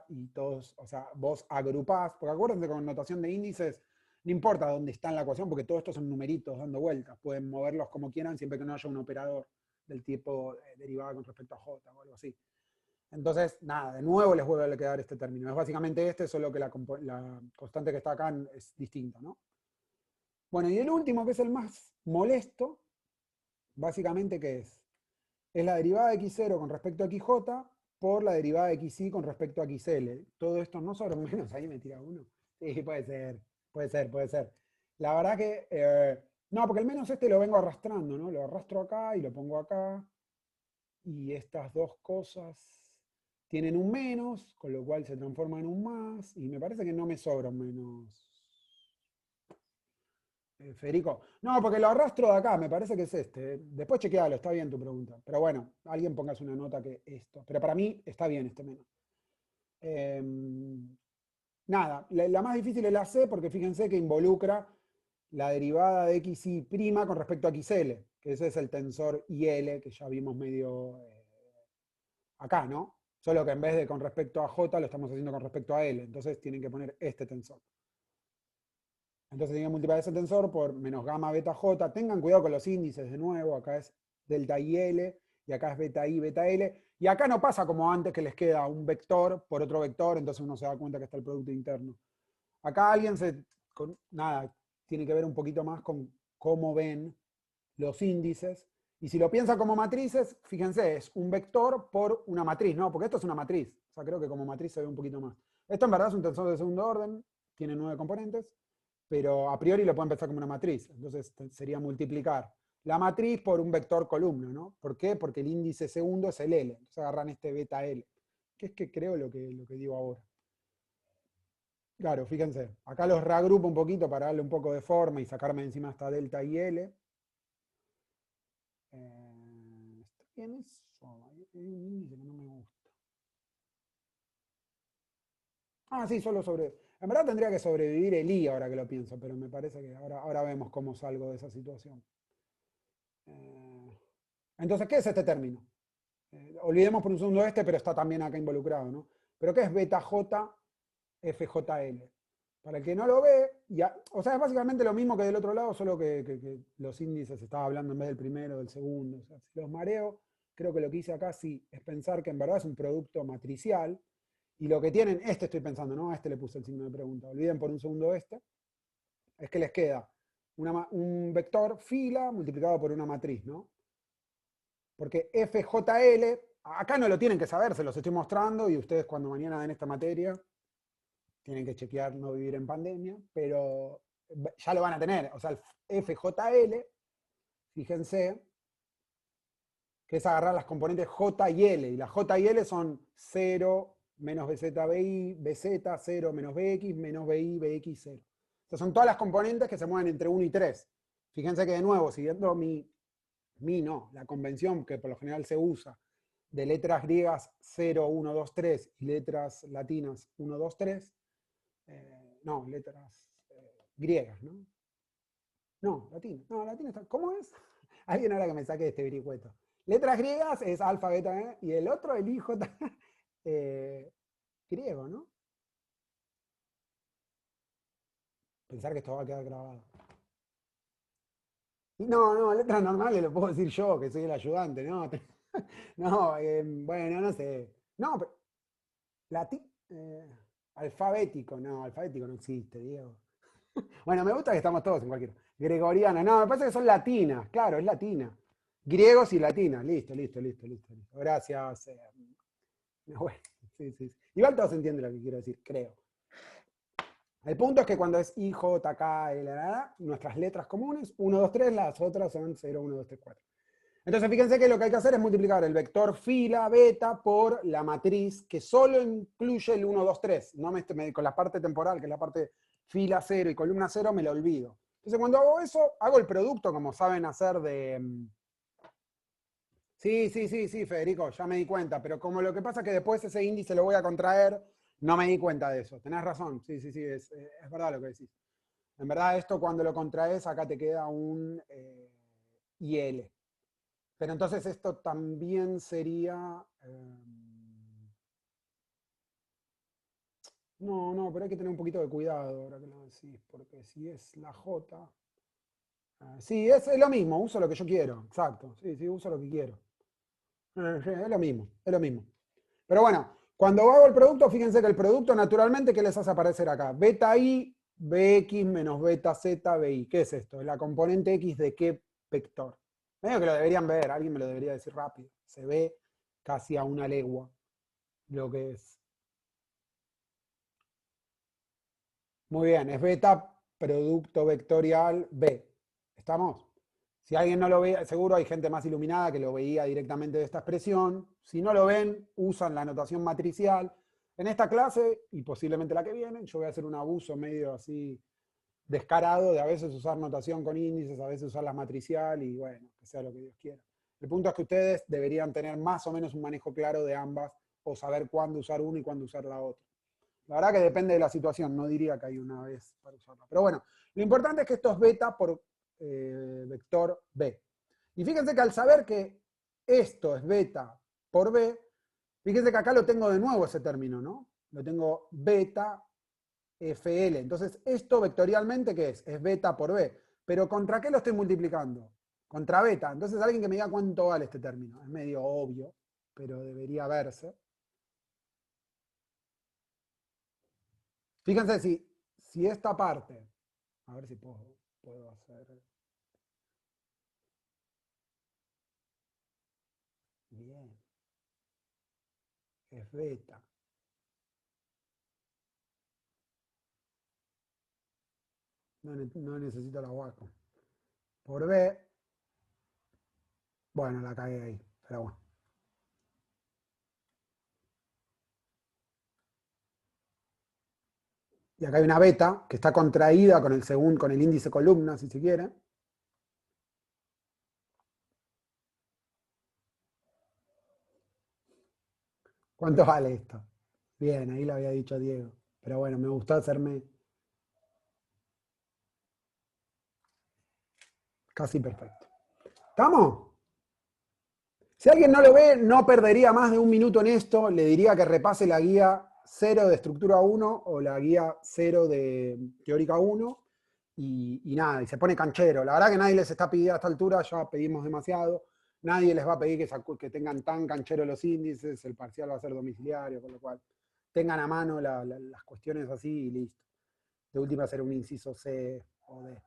y todos, o sea, vos agrupás, porque acuérdense con notación de índices, no importa dónde está en la ecuación, porque todo esto son numeritos dando vueltas, pueden moverlos como quieran siempre que no haya un operador del tipo derivada con respecto a j o algo así. Entonces, nada, de nuevo les vuelve a quedar este término. Es básicamente este, solo que la constante que está acá es distinta, ¿no? Bueno, y el último, que es el más molesto, básicamente, ¿qué es? Es la derivada de x0 con respecto a xj por la derivada de xy con respecto a xl. Todo esto no sobre menos, ahí me tira uno. Sí, puede ser, puede ser, puede ser. La verdad que, no, porque al menos este lo vengo arrastrando, ¿no? Lo arrastro acá y lo pongo acá. Y estas dos cosas tienen un menos, con lo cual se transforma en un más. Y me parece que no me sobra un menos. Federico. No, porque lo arrastro de acá, me parece que es este. Después chequealo, está bien tu pregunta. Pero bueno, alguien póngase una nota que esto. Pero para mí está bien este menos. Eh, nada, la más difícil es la C porque fíjense que involucra la derivada de xy' con respecto a xl, que ese es el tensor IL que ya vimos medio acá, ¿no? Solo que en vez de con respecto a J lo estamos haciendo con respecto a L. Entonces tienen que poner este tensor. Entonces tienen que multiplicar ese tensor por menos gamma beta j. Tengan cuidado con los índices de nuevo. Acá es delta IL y acá es beta I, beta L. Y acá no pasa como antes que les queda un vector por otro vector, entonces uno se da cuenta que está el producto interno. Acá alguien nada, tiene que ver un poquito más con cómo ven los índices. Y si lo piensa como matrices, fíjense, es un vector por una matriz, ¿no? Porque esto es una matriz. O sea, creo que como matriz se ve un poquito más. Esto en verdad es un tensor de segundo orden, tiene 9 componentes, pero a priori lo pueden pensar como una matriz. Entonces sería multiplicar la matriz por un vector columna, ¿no? ¿Por qué? Porque el índice segundo es el L. Entonces agarran este beta L, que es que creo lo que digo ahora. Claro, fíjense, acá los reagrupo un poquito para darle un poco de forma y sacarme encima esta delta y L. ¿Está bien eso? Hay un índice que no me gusta. Ah, sí, solo sobre. En verdad tendría que sobrevivir el I ahora que lo pienso, pero me parece que ahora vemos cómo salgo de esa situación. Eh, entonces, ¿qué es este término? Olvidemos por un segundo este, pero está también acá involucrado, ¿no? Pero ¿qué es beta J FJL? Para el que no lo ve, o sea, es básicamente lo mismo que del otro lado, solo que los índices estaba hablando en vez del primero, del segundo. O sea, si los mareo, creo que lo que hice acá sí es pensar que en verdad es un producto matricial. Y lo que tienen, este estoy pensando, ¿no? A este le puse el signo de pregunta. Olviden por un segundo este. Es que les queda un vector fila multiplicado por una matriz, ¿no? Porque FJL, acá no lo tienen que saber, se los estoy mostrando y ustedes cuando mañana den esta materia tienen que chequear no vivir en pandemia, pero ya lo van a tener. O sea, el FJL, fíjense, que es agarrar las componentes J y L. Y las J y L son 0 menos BZBI, BZ, 0 menos BX, menos BI, BX, 0. O sea, son todas las componentes que se mueven entre 1 y 3. Fíjense que de nuevo, siguiendo la convención que por lo general se usa de letras griegas 0, 1, 2, 3 y letras latinas 1, 2, 3, no, letras griegas, ¿no? No, latina. No, latina está. ¿Cómo es? Alguien ahora que me saque de este vericueto. Letras griegas es alfa, beta, y el otro, el IJ, griego, ¿no? Pensar que esto va a quedar grabado. No, letras normales lo puedo decir yo, que soy el ayudante, ¿no? No, bueno, no sé. No, pero latín, alfabético no existe, Diego. Bueno, me gusta que estamos todos en cualquiera. Gregoriana, no, me parece que son latinas, claro, es latina. Griegos y latinas, listo. Gracias. Bueno, sí, sí. Igual todos entienden lo que quiero decir, creo. El punto es que cuando es I, J, K, L, nuestras letras comunes, 1, 2, 3, las otras son 0, 1, 2, 3, 4. Entonces fíjense que lo que hay que hacer es multiplicar el vector fila beta por la matriz que solo incluye el 1, 2, 3. No con la parte temporal, que es la parte fila 0 y columna 0, me lo olvido. Entonces cuando hago eso, hago el producto como saben hacer de... Sí, Federico, ya me di cuenta, pero como lo que pasa es que después ese índice lo voy a contraer, no me di cuenta de eso. Tenés razón, sí, es verdad lo que decís. En verdad esto cuando lo contraes acá te queda un IL. Pero entonces esto también sería... no, pero hay que tener un poquito de cuidado ahora que lo decís, porque si es la J... sí, es lo mismo, uso lo que yo quiero, exacto. Sí, uso lo que quiero. Es lo mismo, es lo mismo. Pero bueno, cuando hago el producto, fíjense que el producto naturalmente, ¿qué les hace aparecer acá? Beta I, Bx menos beta Z, Bi. ¿Qué es esto? Es la componente X de qué vector. Medio que lo deberían ver, alguien me lo debería decir rápido. Se ve casi a una legua lo que es. Muy bien, es beta producto vectorial B. ¿Estamos? Si alguien no lo ve, seguro hay gente más iluminada que lo veía directamente de esta expresión. Si no lo ven, usan la notación matricial. En esta clase, y posiblemente la que viene, yo voy a hacer un abuso medio así descarado de a veces usar notación con índices, a veces usarlas matricial y bueno, que sea lo que Dios quiera. El punto es que ustedes deberían tener más o menos un manejo claro de ambas o saber cuándo usar una y cuándo usar la otra. La verdad que depende de la situación, no diría que hay una vez para usarla. Pero bueno, lo importante es que esto es beta por vector B. Y fíjense que al saber que esto es beta por B, fíjense que acá lo tengo de nuevo ese término, ¿no? Lo tengo beta FL. Entonces, esto vectorialmente, ¿qué es? Es beta por B. Pero ¿contra qué lo estoy multiplicando? Contra beta. Entonces, alguien que me diga cuánto vale este término. Es medio obvio, pero debería verse. Fíjense si esta parte, a ver si puedo hacer bien, es beta. No necesito la guaco. Por B, bueno, la cagué ahí, pero bueno. Y acá hay una beta que está contraída con con el índice columna, si se quiere. ¿Cuánto vale esto? Bien, ahí lo había dicho Diego. Pero bueno, me gustó hacerme casi perfecto. ¿Estamos? Si alguien no lo ve, no perdería más de un minuto en esto. Le diría que repase la guía 0 de estructura 1 o la guía 0 de teórica 1. Y nada, y se pone canchero. La verdad que nadie les está pidiendo a esta altura, ya pedimos demasiado. Nadie les va a pedir que tengan tan canchero los índices, el parcial va a ser domiciliario, con lo cual tengan a mano las cuestiones así y listo. De última hacer un inciso C o D.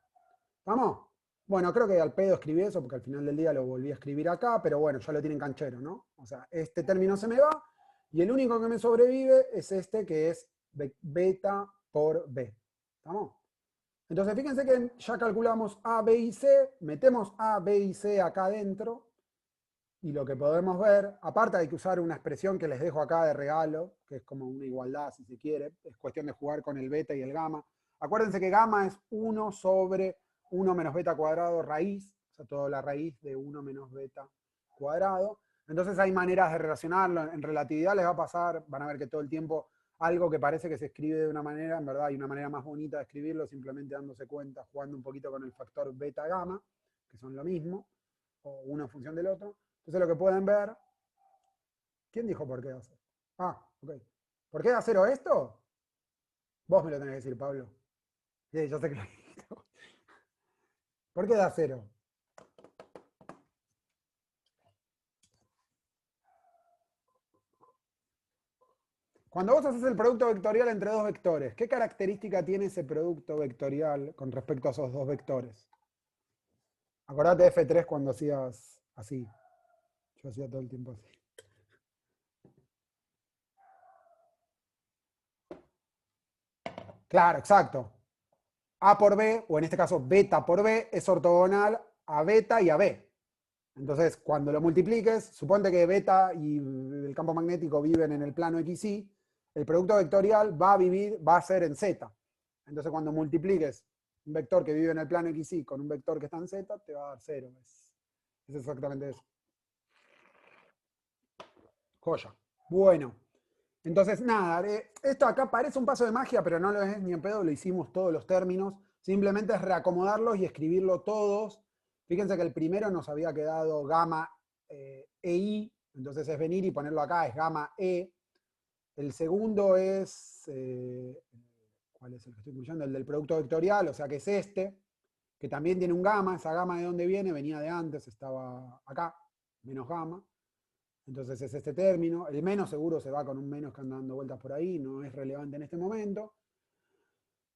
¿Vamos? Bueno, creo que al pedo escribí eso porque al final del día lo volví a escribir acá, pero bueno, ya lo tienen canchero, ¿no? O sea, este término se me va y el único que me sobrevive es este que es beta por B. ¿Estamos? Entonces, fíjense que ya calculamos A, B y C, metemos A, B y C acá adentro y lo que podemos ver, aparte hay que usar una expresión que les dejo acá de regalo, que es como una igualdad si se quiere, es cuestión de jugar con el beta y el gamma. Acuérdense que gamma es 1 sobre 1 menos beta cuadrado raíz, o sea, toda la raíz de 1 menos beta cuadrado. Entonces hay maneras de relacionarlo. En relatividad les va a pasar, van a ver que todo el tiempo algo que parece que se escribe de una manera, en verdad hay una manera más bonita de escribirlo, simplemente dándose cuenta, jugando un poquito con el factor beta gamma, que son lo mismo, o una función del otro. Entonces lo que pueden ver, ¿quién dijo por qué da cero? Ah, ok. ¿Por qué da cero esto? Vos me lo tenés que decir, Pablo. Sí, yo sé que lo dijiste. ¿Por qué da cero? Cuando vos haces el producto vectorial entre dos vectores, ¿qué característica tiene ese producto vectorial con respecto a esos dos vectores? Acordate de F3 cuando hacías así. Yo hacía todo el tiempo así. Claro, exacto. A por B, o en este caso beta por B, es ortogonal a beta y a B. Entonces, cuando lo multipliques, suponte que beta y el campo magnético viven en el plano XY, el producto vectorial va a ser en Z. Entonces, cuando multipliques un vector que vive en el plano XY con un vector que está en Z, te va a dar 0. Es exactamente eso. Joya. Bueno. Entonces, nada, esto acá parece un paso de magia, pero no lo es ni en pedo, lo hicimos todos los términos. Simplemente es reacomodarlos y escribirlo todos. Fíjense que el primero nos había quedado gamma EI, entonces es venir y ponerlo acá, es gamma E. El segundo es, ¿cuál es el que estoy incluyendo? El del producto vectorial, o sea que es este, que también tiene un gamma. Esa gamma de dónde viene, venía de antes, estaba acá, menos gamma. Entonces es este término. El menos seguro se va con un menos que anda dando vueltas por ahí, no es relevante en este momento.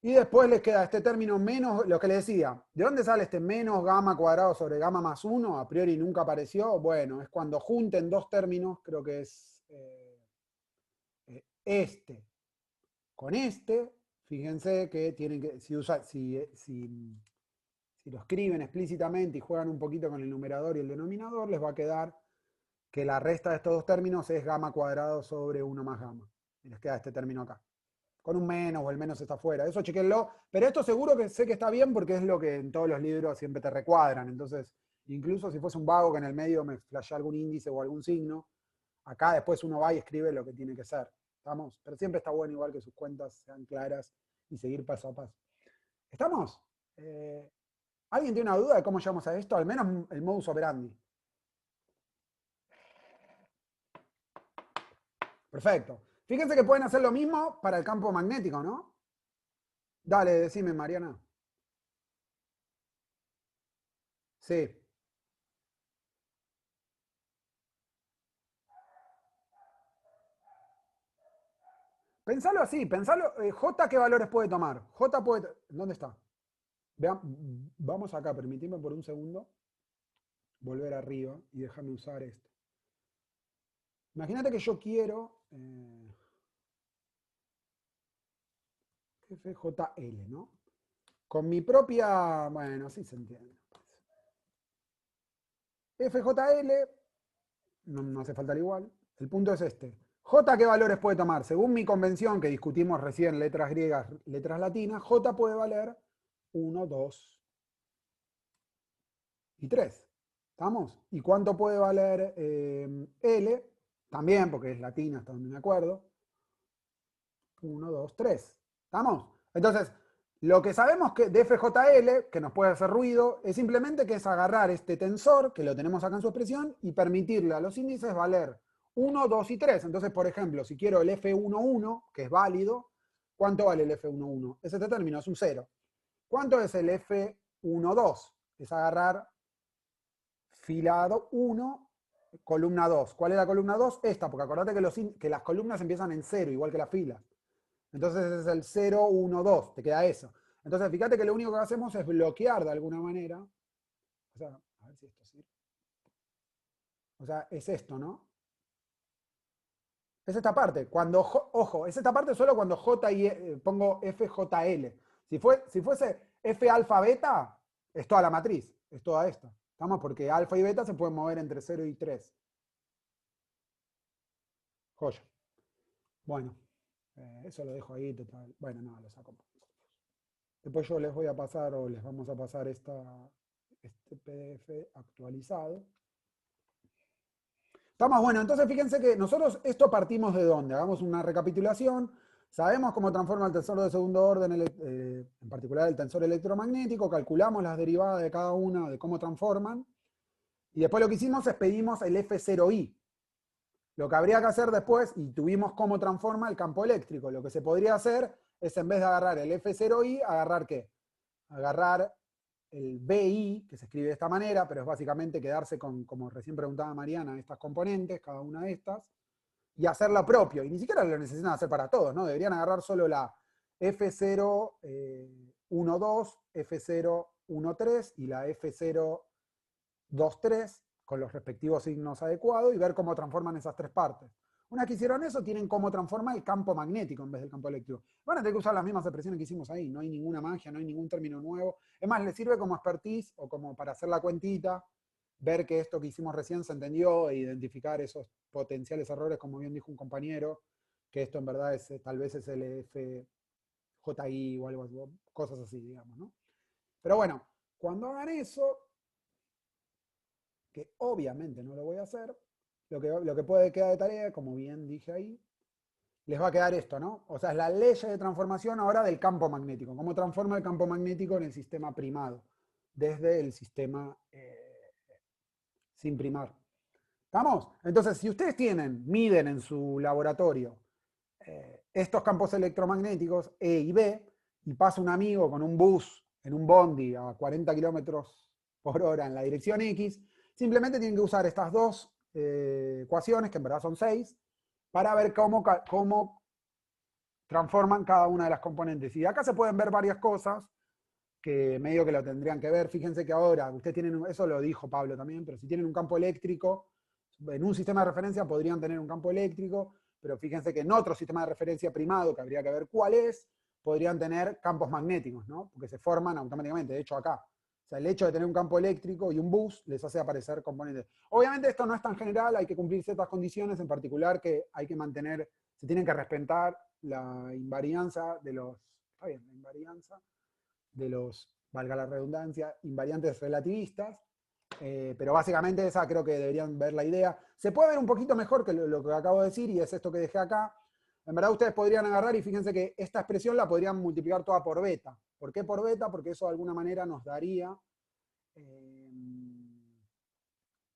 Y después les queda este término menos, lo que les decía, ¿de dónde sale este menos gamma cuadrado sobre gamma más 1? A priori nunca apareció. Bueno, es cuando junten dos términos, creo que es este con este. Fíjense que tienen que, si lo escriben explícitamente y juegan un poquito con el numerador y el denominador, les va a quedar que la resta de estos dos términos es gamma cuadrado sobre 1 más gamma. Y les queda este término acá. Con un menos o el menos está afuera. Eso chequenlo. Pero esto seguro que sé que está bien porque es lo que en todos los libros siempre te recuadran. Entonces, incluso si fuese un vago que en el medio me flashea algún índice o algún signo, acá después uno va y escribe lo que tiene que ser. ¿Estamos? Pero siempre está bueno igual que sus cuentas sean claras y seguir paso a paso. ¿Estamos? ¿Alguien tiene una duda de cómo llegamos a esto? Al menos el modus operandi. Perfecto. Fíjense que pueden hacer lo mismo para el campo magnético, ¿no? Dale, decime, Mariana. Sí. Pensalo así, pensalo. J, ¿qué valores puede tomar? J puede. ¿Dónde está? Vean, vamos acá, permitidme por un segundo volver arriba y déjame usar esto. Imagínate que yo quiero FJL, ¿no? Con mi propia. Bueno, así se entiende. FJL, no hace falta el igual. El punto es este. J, ¿qué valores puede tomar? Según mi convención, que discutimos recién, letras griegas, letras latinas, J puede valer 1, 2 y 3. ¿Estamos? ¿Y cuánto puede valer L? También, porque es latina, hasta donde me acuerdo. 1, 2, 3. ¿Estamos? Entonces, lo que sabemos que de FJL, que nos puede hacer ruido, es simplemente que es agarrar este tensor, que lo tenemos acá en su expresión, y permitirle a los índices valer 1, 2 y 3. Entonces, por ejemplo, si quiero el F11, que es válido, ¿cuánto vale el F11? Este término es un 0. ¿Cuánto es el F12? Es agarrar fila 1, columna 2. ¿Cuál es la columna 2? Esta, porque acordate que las columnas empiezan en 0, igual que las filas. Entonces es el 0, 1, 2, te queda eso. Entonces fíjate que lo único que hacemos es bloquear de alguna manera. O sea, a ver si esto sirve. O sea, es esto, ¿no? Es esta parte. Cuando, ojo, es esta parte solo cuando J y pongo FJL. Si fuese F alfa beta, es toda la matriz, es toda esta. ¿Estamos? Porque alfa y beta se pueden mover entre 0 y 3. Joya. Bueno, eso lo dejo ahí, total. Bueno, no, lo saco. Después yo les voy a pasar o les vamos a pasar este PDF actualizado. Estamos bueno, entonces fíjense que nosotros esto partimos de dónde. Hagamos una recapitulación. Sabemos cómo transforma el tensor de segundo orden, en particular el tensor electromagnético, calculamos las derivadas de cada una, de cómo transforman. Y después lo que hicimos es pedimos el F0i. Lo que habría que hacer después, y tuvimos cómo transforma el campo eléctrico. Lo que se podría hacer es, en vez de agarrar el F0i, agarrar ¿qué? Agarrar el BI, que se escribe de esta manera, pero es básicamente quedarse con, como recién preguntaba Mariana, estas componentes, cada una de estas. y hacerla propio. Y ni siquiera lo necesitan hacer para todos, ¿no? Deberían agarrar solo la F012, F013 y la F023 con los respectivos signos adecuados y ver cómo transforman esas tres partes. Una vez que hicieron eso, tienen cómo transformar el campo magnético en vez del campo eléctrico. Van a tener que usar las mismas expresiones que hicimos ahí, no hay ninguna magia, no hay ningún término nuevo. Es más, les sirve como expertise o como para hacer la cuentita, ver que esto que hicimos recién se entendió e identificar esos potenciales errores, como bien dijo un compañero, que esto en verdad es, tal vez es el FJI o algo así, cosas así, digamos, ¿no? Pero bueno, cuando hagan eso, que obviamente no lo voy a hacer, lo que puede quedar de tarea, como bien dije ahí, les va a quedar esto, ¿no? O sea, es la ley de transformación ahora del campo magnético. ¿Cómo transforma el campo magnético en el sistema primado? Desde el sistema sin primar. ¿Estamos? Entonces, si ustedes miden en su laboratorio estos campos electromagnéticos E y B, y pasa un amigo con un bus en un bondi a 40 kilómetros por hora en la dirección X, simplemente tienen que usar estas dos ecuaciones, que en verdad son 6, para ver cómo transforman cada una de las componentes. Y de acá se pueden ver varias cosas que medio que lo tendrían que ver. Fíjense que ahora, ustedes tienen, eso lo dijo Pablo también, pero si tienen un campo eléctrico, en un sistema de referencia podrían tener un campo eléctrico, pero fíjense que en otro sistema de referencia primado, que habría que ver cuál es, podrían tener campos magnéticos, ¿no? Porque se forman automáticamente, de hecho acá. O sea, el hecho de tener un campo eléctrico y un bus les hace aparecer componentes. Obviamente esto no es tan general, hay que cumplir ciertas condiciones, en particular que hay que mantener, se tienen que respetar la invarianza de los, está bien, la invarianza de los, valga la redundancia, invariantes relativistas, pero básicamente esa creo que deberían ver la idea. Se puede ver un poquito mejor que lo que acabo de decir, y es esto que dejé acá. En verdad ustedes podrían agarrar y fíjense que esta expresión la podrían multiplicar toda por beta. ¿Por qué por beta? Porque eso de alguna manera nos daría,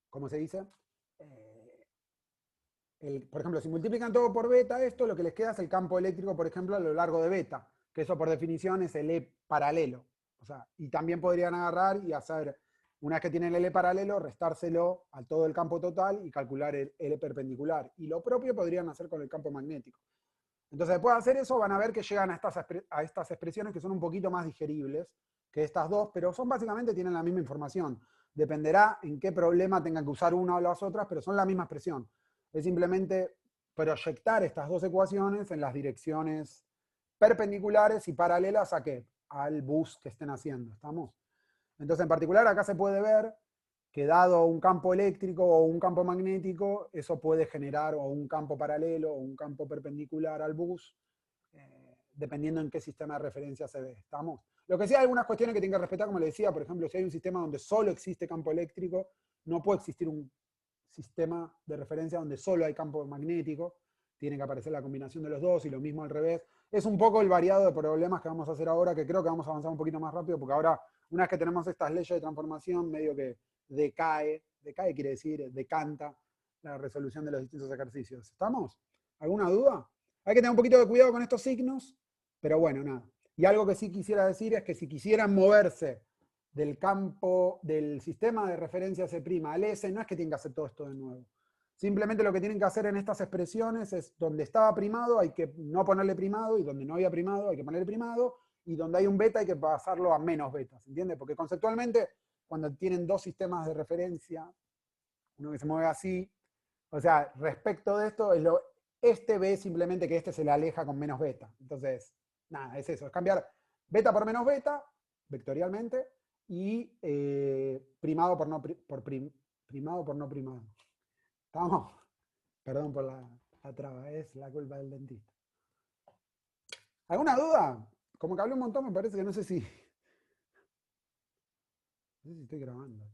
¿cómo se dice? Por ejemplo, si multiplican todo por beta, esto lo que les queda es el campo eléctrico, por ejemplo, a lo largo de beta, que eso por definición es el E paralelo. O sea, y también podrían agarrar y hacer, una vez que tienen el E paralelo, restárselo a todo el campo total y calcular el E perpendicular. Y lo propio podrían hacer con el campo magnético. Entonces, después de hacer eso, van a ver que llegan a estas expresiones que son un poquito más digeribles que estas dos, pero son básicamente, tienen la misma información. Dependerá en qué problema tengan que usar una o las otras, pero son la misma expresión. Es simplemente proyectar estas dos ecuaciones en las direcciones perpendiculares y paralelas a qué? Al bus que estén haciendo. ¿Estamos? Entonces, en particular, acá se puede ver que dado un campo eléctrico o un campo magnético, eso puede generar o un campo paralelo o un campo perpendicular al bus, dependiendo en qué sistema de referencia se ve. ¿Estamos? Lo que sí hay algunas cuestiones que tienen que respetar, como les decía, por ejemplo, si hay un sistema donde solo existe campo eléctrico, no puede existir un sistema de referencia donde solo hay campo magnético, tiene que aparecer la combinación de los dos y lo mismo al revés. Es un poco el variado de problemas que vamos a hacer ahora, que creo que vamos a avanzar un poquito más rápido, porque ahora, una vez que tenemos estas leyes de transformación, medio que decae quiere decir decanta la resolución de los distintos ejercicios. ¿Estamos? ¿Alguna duda? Hay que tener un poquito de cuidado con estos signos, pero bueno, nada. Y algo que sí quisiera decir es que si quisieran moverse del campo, del sistema de referencia C' al S, no es que tienen que hacer todo esto de nuevo. Simplemente lo que tienen que hacer en estas expresiones es donde estaba primado hay que no ponerle primado, y donde no había primado hay que ponerle primado, y donde hay un beta hay que pasarlo a menos beta, ¿se entiende? Porque conceptualmente, cuando tienen dos sistemas de referencia, uno que se mueve así, o sea, respecto de esto, este ve simplemente que este se le aleja con menos beta. Entonces, nada, es eso, es cambiar beta por menos beta, vectorialmente, y primado por no primado por no primado. ¿Estamos? Perdón por la traba, es la culpa del dentista. ¿Alguna duda? Como que hablé un montón, me parece que no sé si estoy grabando.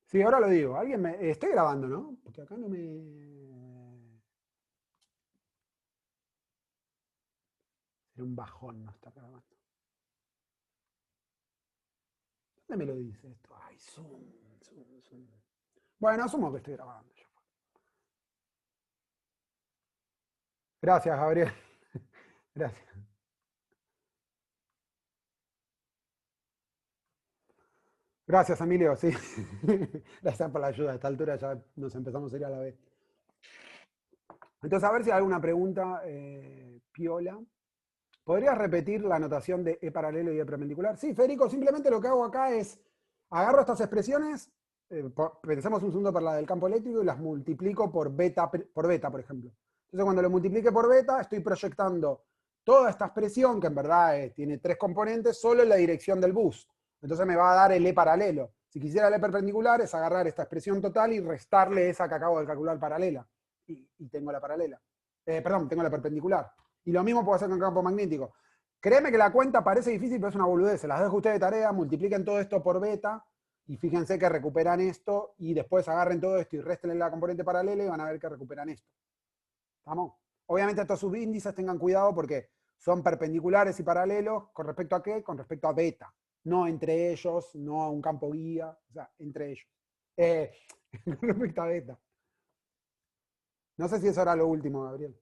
Sí, ahora lo digo. Alguien me. Estoy grabando, ¿no? Porque acá no me. Era un bajón no estar grabando. ¿Dónde me lo dice esto? Ay, Zoom. Bueno, asumo que estoy grabando. Gracias, Gabriel. Gracias. Gracias, Emilio, sí. Gracias por la ayuda. A esta altura ya nos empezamos a ir a la vez. Entonces, a ver si hay alguna pregunta piola. ¿Podrías repetir la notación de E paralelo y E perpendicular? Sí, Federico, simplemente lo que hago acá es, agarro estas expresiones, pensemos un segundo para la del campo eléctrico y las multiplico por beta, por ejemplo. Entonces, cuando lo multiplique por beta, estoy proyectando toda esta expresión, que en verdad tiene tres componentes, solo en la dirección del bus. Entonces me va a dar el E paralelo. Si quisiera el E perpendicular, es agarrar esta expresión total y restarle esa que acabo de calcular paralela. Y tengo la paralela. Perdón, tengo la perpendicular. Y lo mismo puedo hacer con campo magnético. Créeme que la cuenta parece difícil, pero es una boludez. Se las dejo a ustedes de tarea, multipliquen todo esto por beta y fíjense que recuperan esto y después agarren todo esto y réstenle la componente paralela y van a ver que recuperan esto. ¿Estamos? Obviamente estos subíndices tengan cuidado porque son perpendiculares y paralelos con respecto a qué? Con respecto a beta. No entre ellos, no a un campo guía, o sea, entre ellos. Con respecto a beta. No sé si eso era lo último, Gabriel.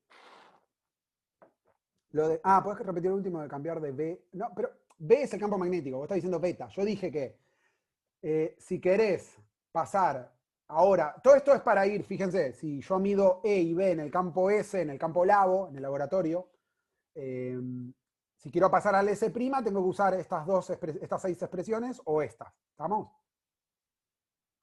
¿Puedes repetir el último de cambiar de B? No, pero B es el campo magnético, vos estás diciendo beta. Yo dije que si querés pasar ahora, todo esto es para ir, fíjense, si yo mido E y B en el campo S, en el campo Labo, en el laboratorio, si quiero pasar al S', tengo que usar estas 6 expresiones o estas. ¿Estamos?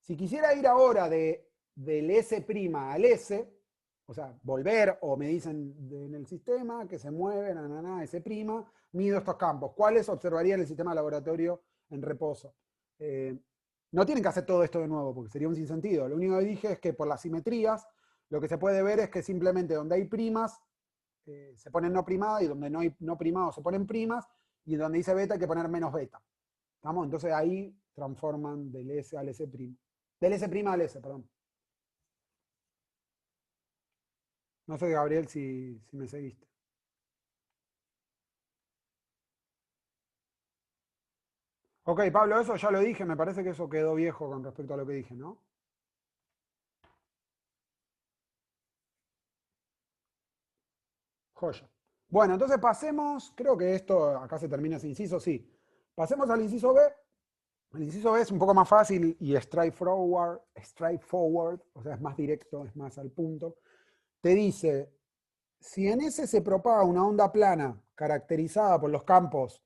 Si quisiera ir ahora del S' al S, o sea, volver, o me dicen en el sistema que se mueve, S', mido estos campos. ¿Cuáles observaría en el sistema de laboratorio en reposo? No tienen que hacer todo esto de nuevo, porque sería un sinsentido. Lo único que dije es que por las simetrías, lo que se puede ver es que simplemente donde hay primas, se ponen no primadas, y donde no hay no primados se ponen primas, y donde dice beta hay que poner menos beta. ¿Estamos? Entonces ahí transforman del S al S'. Del S' al S, perdón. No sé, Gabriel, si me seguiste. Ok, Pablo, eso ya lo dije, me parece que eso quedó viejo con respecto a lo que dije, ¿no? Joya. Bueno, entonces pasemos, creo que esto, acá se termina ese inciso, sí. Pasemos al inciso B. El inciso B es un poco más fácil y straightforward, o sea, es más directo, es más al punto. Te dice, si en ese se propaga una onda plana caracterizada por los campos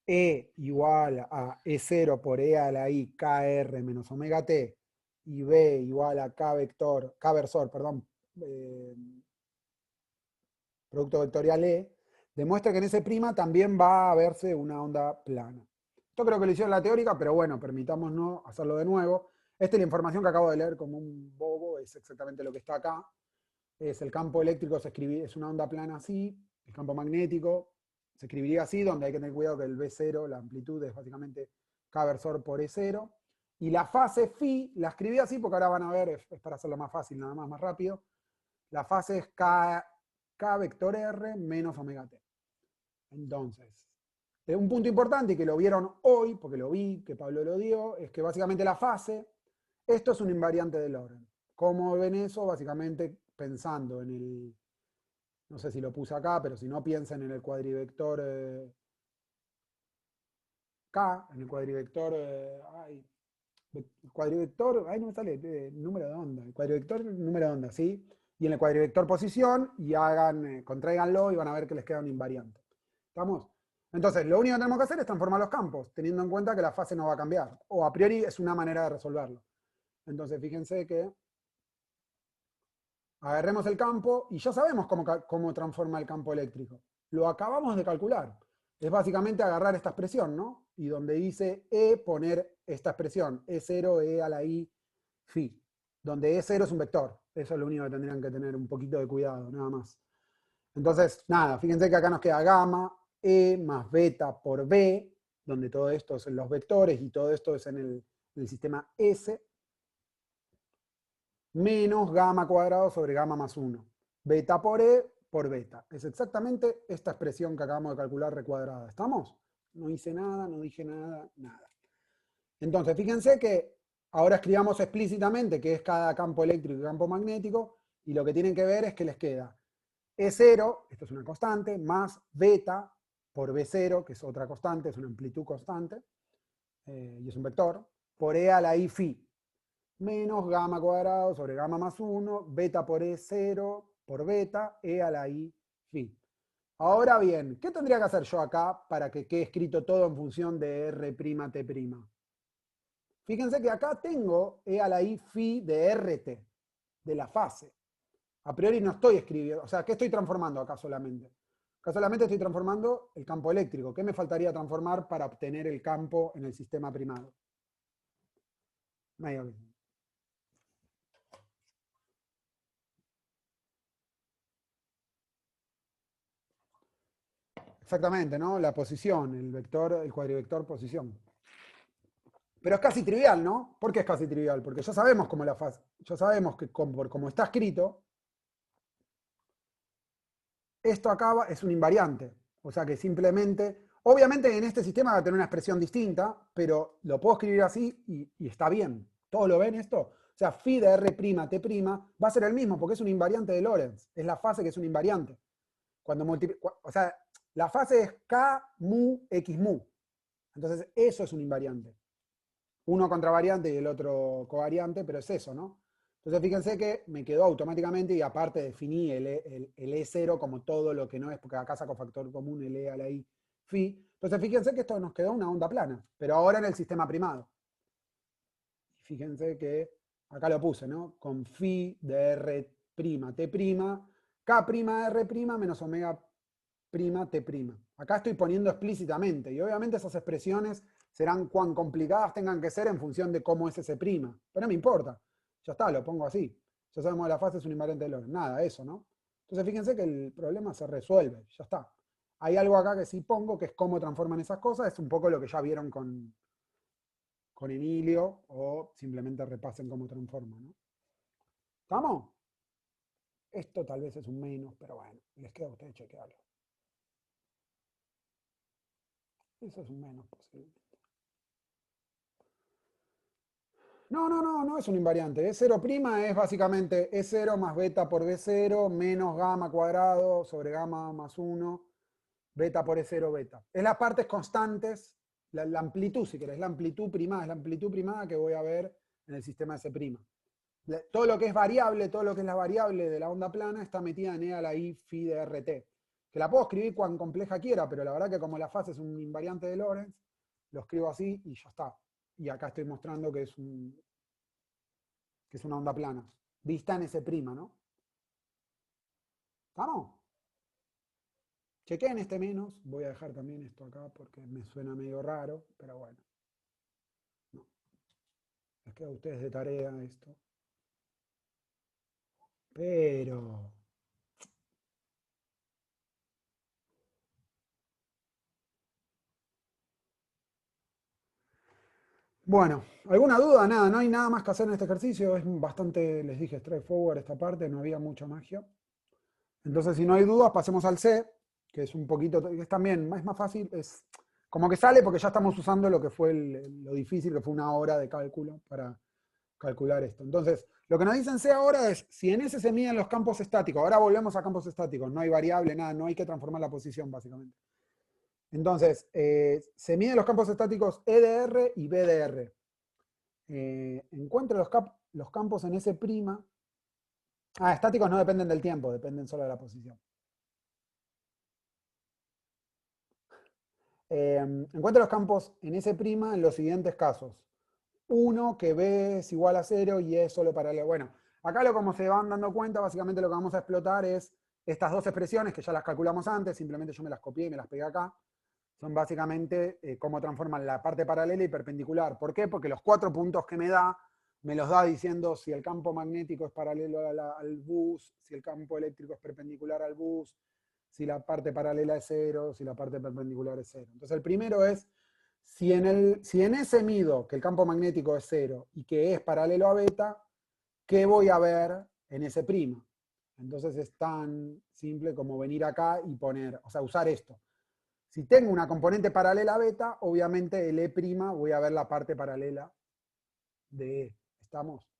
E igual a E0 por E a la I KR menos omega T y B igual a K versor, perdón, producto vectorial E, demuestra que en ese prima también va a verse una onda plana. Esto creo que lo hicieron en la teórica, pero bueno, permitámonos hacerlo de nuevo. Esta es la información que acabo de leer como un bobo, es exactamente lo que está acá. Es el campo eléctrico, es una onda plana así, el campo magnético se escribiría así, donde hay que tener cuidado que el B0, la amplitud es básicamente K versor por E0. Y la fase phi, la escribí así porque ahora van a ver, es para hacerlo más fácil, nada más rápido. La fase es K vector R menos omega T. Entonces, un punto importante y que lo vieron hoy, porque lo vi, que Pablo lo dio, es que básicamente la fase, esto es un invariante del orden. ¿Cómo ven eso? Básicamente pensando en el, no sé si lo puse acá, pero si no piensen en el cuadrivector K, en el cuadrivector, no me sale número de onda, el cuadrivector número de onda, ¿sí? Y en el cuadrivector posición, y contráiganlo y van a ver que les queda un invariante. ¿Estamos? Entonces, lo único que tenemos que hacer es transformar los campos, teniendo en cuenta que la fase no va a cambiar, o a priori es una manera de resolverlo. Entonces, fíjense que agarremos el campo y ya sabemos cómo transforma el campo eléctrico. Lo acabamos de calcular. Es básicamente agarrar esta expresión, ¿no? Y donde dice E, poner esta expresión, E0, E a la I, phi. Donde E0 es un vector. Eso es lo único que tendrían que tener un poquito de cuidado, nada más. Entonces, nada, fíjense que acá nos queda gamma, E más beta por B, donde todo esto es en los vectores y todo esto es en el sistema S, menos gamma cuadrado sobre gamma más 1. Beta por E por beta. Es exactamente esta expresión que acabamos de calcular recuadrada. ¿Estamos? No hice nada, no dije nada, nada. Entonces, fíjense que ahora escribamos explícitamente qué es cada campo eléctrico y campo magnético, y lo que tienen que ver es que les queda E0, esto es una constante, más beta por B0, que es otra constante, es una amplitud constante, y es un vector, por E a la I phi, menos gamma cuadrado sobre gamma más 1, beta por E0 por beta, E a la I phi. Ahora bien, ¿qué tendría que hacer yo acá para que quede escrito todo en función de R'T'? Fíjense que acá tengo E a la I phi de RT, de la fase. A priori no estoy escribiendo, o sea, ¿qué estoy transformando acá solamente? Acá solamente estoy transformando el campo eléctrico. ¿Qué me faltaría transformar para obtener el campo en el sistema primado? Medio que- Exactamente, ¿no? La posición, el vector, el cuadrivector posición. Pero es casi trivial, ¿no? ¿Por qué es casi trivial? Porque ya sabemos cómo la fase, ya sabemos que como está escrito, esto acá es un invariante. O sea que simplemente, obviamente en este sistema va a tener una expresión distinta, pero lo puedo escribir así y está bien. ¿Todos lo ven esto? O sea, phi de R'T' va a ser el mismo porque es un invariante de Lorentz. Es la fase que es un invariante. O sea, la fase es K mu X mu. Entonces, eso es un invariante. Uno contravariante y el otro covariante, pero es eso, ¿no? Entonces fíjense que me quedó automáticamente y aparte definí el E0 como todo lo que no es, porque acá saco factor común, el E a la I phi. Entonces fíjense que esto nos quedó una onda plana, pero ahora en el sistema primado. Fíjense que acá lo puse, ¿no? Con phi de R' T', K' R' menos omega prima T'. Acá estoy poniendo explícitamente y obviamente esas expresiones serán cuán complicadas tengan que ser en función de cómo es ese prima. Pero no me importa. Ya está, lo pongo así. Ya sabemos que la fase es un invariante de Lorentz. Nada, eso, ¿no? Entonces fíjense que el problema se resuelve. Ya está. Hay algo acá que sí pongo, que es cómo transforman esas cosas. Es un poco lo que ya vieron con Emilio, o simplemente repasen cómo transforman, ¿no? ¿Estamos? Esto tal vez es un menos, pero bueno, les queda a ustedes chequearlo. Eso es un menos posible. No es un invariante. E0' es básicamente E0 más beta por B0 menos gamma cuadrado sobre gamma más 1, beta por E0 beta. Es las partes constantes, la amplitud, si querés, la amplitud primada, es la amplitud primada que voy a ver en el sistema S'. Todo lo que es variable, todo lo que es la variable de la onda plana está metida en E a la I phi de RT. Que la puedo escribir cuan compleja quiera, pero la verdad que como la fase es un invariante de Lorentz, lo escribo así y ya está. Y acá estoy mostrando que es una onda plana, vista en S', ¿no? ¿Estamos? Chequeen este menos, voy a dejar también esto acá porque me suena medio raro, pero bueno, no. Les queda a ustedes de tarea esto. Pero... Bueno, ¿alguna duda? Nada, no hay nada más que hacer en este ejercicio, es bastante, les dije, straightforward esta parte, no había mucha magia. Entonces, si no hay dudas, pasemos al C, que es un poquito, es también, es más fácil, es como que sale porque ya estamos usando lo que fue lo difícil, que fue una hora de cálculo para calcular esto. Entonces, lo que nos dicen C ahora es, si en ese se miden los campos estáticos, ahora volvemos a campos estáticos, no hay variable, nada, no hay que transformar la posición, básicamente. Entonces, se miden los campos estáticos EDR y BDR. Encuentro los campos en S'. Estáticos no dependen del tiempo, dependen solo de la posición. Encuentro los campos en S' en los siguientes casos. Uno, que B es igual a 0 y es solo paralelo. Bueno, acá como se van dando cuenta, básicamente lo que vamos a explotar es estas dos expresiones que ya las calculamos antes, simplemente yo me las copié y me las pegué acá. Son básicamente cómo transforman la parte paralela y perpendicular. ¿Por qué? Porque los 4 puntos que me los da diciendo si el campo magnético es paralelo al bus, si el campo eléctrico es perpendicular al bus, si la parte paralela es 0, si la parte perpendicular es 0. Entonces el primero es, si en ese mido que el campo magnético es 0 y que es paralelo a beta, ¿qué voy a ver en ese prima? Entonces es tan simple como venir acá y poner, o sea, usar esto. Si tengo una componente paralela a beta, obviamente el E' voy a ver la parte paralela de E. ¿Estamos?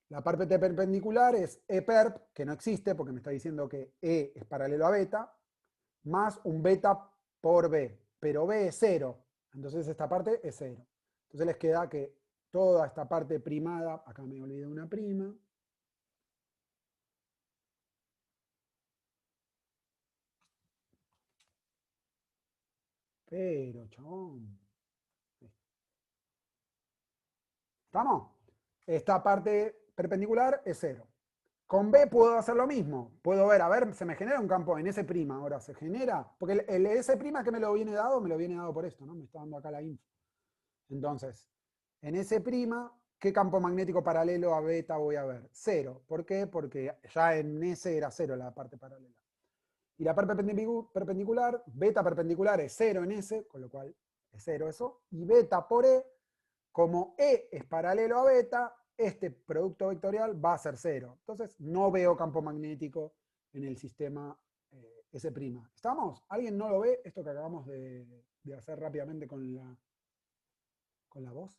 La parte perpendicular es E perp, que no existe porque me está diciendo que E es paralelo a beta, más un beta por B. Pero B es 0. Entonces esta parte es 0. Entonces les queda que toda esta parte primada, acá me olvidé una prima. Pero, chabón. ¿Estamos? Esta parte perpendicular es 0. Con B puedo hacer lo mismo. Puedo ver, a ver, se me genera un campo en S'. Ahora se genera, porque el S' que me lo viene dado por esto, ¿no? Me está dando acá la info. Entonces, en S', ¿qué campo magnético paralelo a beta voy a ver? 0. ¿Por qué? Porque ya en S era 0 la parte paralela. Y la parte perpendicular, beta perpendicular es 0 en S, con lo cual es 0 eso. Y beta por E, como E es paralelo a beta, este producto vectorial va a ser 0. Entonces no veo campo magnético en el sistema S'. ¿Estamos? ¿Alguien no lo ve? Esto que acabamos de hacer rápidamente con la voz.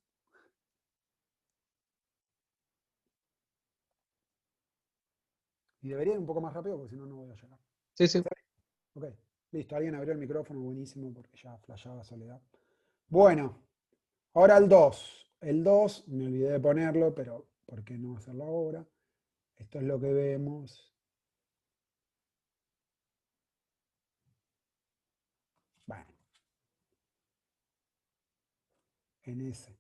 Y debería ir un poco más rápido porque si no, no voy a llegar. Sí, sí. Ok, listo. Alguien abrió el micrófono, buenísimo, porque ya flashaba Soledad. Bueno, ahora el 2. El 2, me olvidé de ponerlo, pero ¿por qué no hacerlo ahora? Esto es lo que vemos. Bueno, en ese.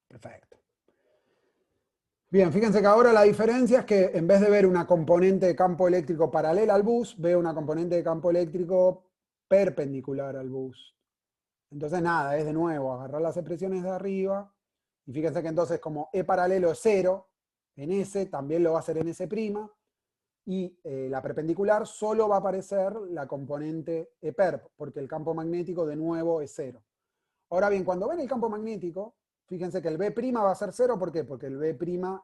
Perfecto. Bien, fíjense que ahora la diferencia es que en vez de ver una componente de campo eléctrico paralela al bus, veo una componente de campo eléctrico perpendicular al bus. Entonces nada, es de nuevo agarrar las expresiones de arriba y fíjense que entonces como E paralelo es 0 en S, también lo va a hacer en S', y la perpendicular solo va a aparecer la componente E perp, porque el campo magnético de nuevo es 0. Ahora bien, cuando ven el campo magnético, fíjense que el B' va a ser 0, ¿por qué? Porque el B'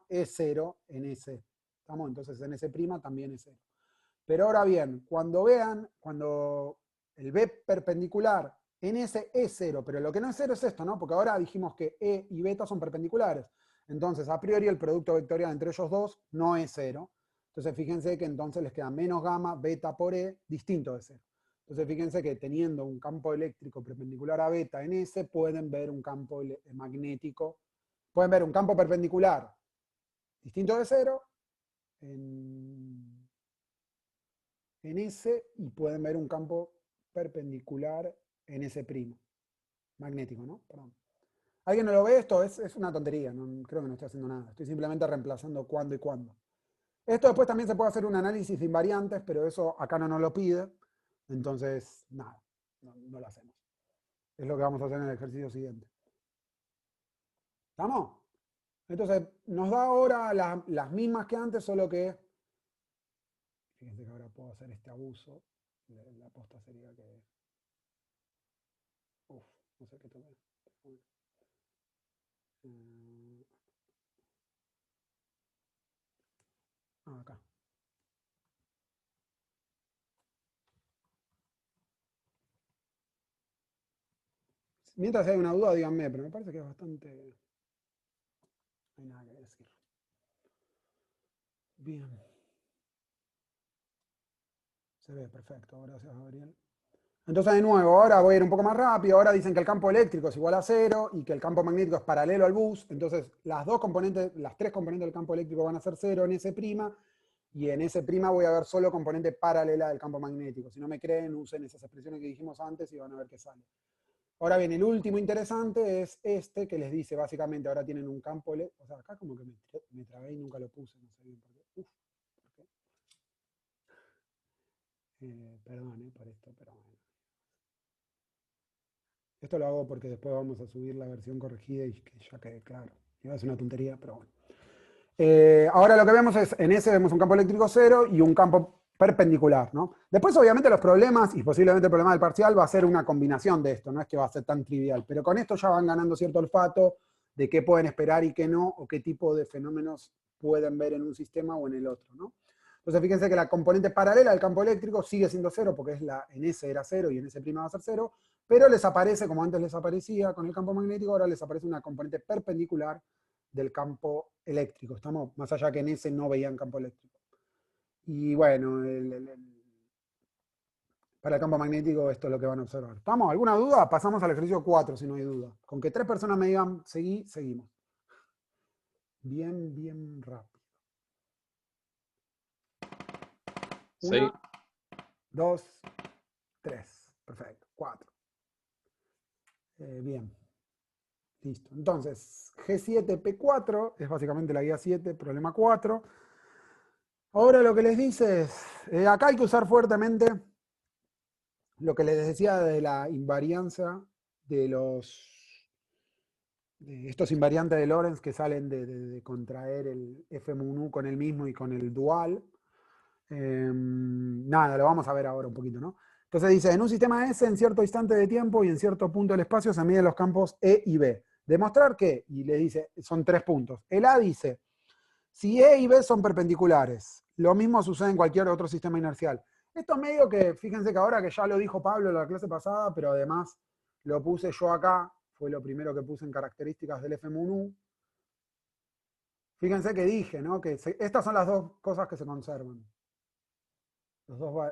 es 0 en S. ¿Estamos? Entonces en S' también es 0. Pero ahora bien, cuando el B perpendicular en S es 0, pero lo que no es 0 es esto, ¿no? Porque ahora dijimos que E y beta son perpendiculares. Entonces, a priori, el producto vectorial entre ellos dos no es 0. Entonces, fíjense que entonces les queda menos gamma, beta por E, distinto de 0. Entonces, fíjense que teniendo un campo eléctrico perpendicular a beta en S, pueden ver un campo magnético, pueden ver un campo perpendicular distinto de 0 en S y pueden ver un campo perpendicular en S', magnético, ¿no? Perdón. ¿Alguien no lo ve esto? Es una tontería, no, creo que no estoy haciendo nada. Estoy simplemente reemplazando cuándo y cuándo. Esto después también se puede hacer un análisis de invariantes, pero eso acá no nos lo pide. Entonces, nada, no lo hacemos. Es lo que vamos a hacer en el ejercicio siguiente. ¿Estamos? Entonces, nos da ahora las mismas que antes, solo que, fíjense que ahora puedo hacer este abuso. La aposta sería que, uf, no sé qué tomar. Acá. Mientras hay una duda, díganme, pero me parece que es bastante. No hay nada que decir. Bien. Se ve perfecto, gracias Gabriel. Entonces, de nuevo, ahora voy a ir un poco más rápido. Ahora dicen que el campo eléctrico es igual a 0 y que el campo magnético es paralelo al bus. Entonces, las tres componentes del campo eléctrico van a ser 0 en S', y en S' voy a ver solo componente paralela del campo magnético. Si no me creen, usen esas expresiones que dijimos antes y van a ver qué sale. Ahora bien, el último interesante es este, que les dice básicamente, ahora tienen un campo eléctrico. O sea, acá como que me trabé y nunca lo puse, no sé bien por qué. Uf, ¿por qué? Perdón por esto, pero bueno. Esto lo hago porque después vamos a subir la versión corregida y que ya quede claro. Es una tontería, pero bueno. Ahora lo que vemos es, en ese vemos un campo eléctrico 0 y un campo perpendicular, ¿no? Después, obviamente, los problemas, y posiblemente el problema del parcial, va a ser una combinación de esto, no es que va a ser tan trivial, pero con esto ya van ganando cierto olfato de qué pueden esperar y qué no, o qué tipo de fenómenos pueden ver en un sistema o en el otro, ¿no? Entonces, fíjense que la componente paralela del campo eléctrico sigue siendo 0, porque en S era 0 y en S' va a ser 0, pero les aparece, como antes les aparecía con el campo magnético, ahora les aparece una componente perpendicular del campo eléctrico. Estamos más allá que en ese no veían campo eléctrico. Y bueno, Para el campo magnético esto es lo que van a observar. ¿Estamos? ¿Alguna duda? Pasamos al ejercicio 4 si no hay duda. Con que 3 personas me digan seguí, seguimos. Bien, bien rápido. Sí. 1, 2, 3. Perfecto. 4. Bien. Listo. Entonces, G7P4 es básicamente la guía 7, problema 4. Ahora lo que les dice es, acá hay que usar fuertemente lo que les decía de la invariancia de estos invariantes de Lorentz que salen de contraer el F mu con el mismo y con el dual. Nada, lo vamos a ver ahora un poquito, ¿no? Entonces dice, en un sistema S, en cierto instante de tiempo y en cierto punto del espacio se miden los campos E y B. Demostrar que, y le dice, son 3 puntos. El A dice, si E y B son perpendiculares, lo mismo sucede en cualquier otro sistema inercial. Esto es medio que, fíjense que ahora que ya lo dijo Pablo en la clase pasada, pero además lo puse yo acá, fue lo primero que puse en características del F mu. Fíjense que dije, ¿no? Que estas son las dos cosas que se conservan.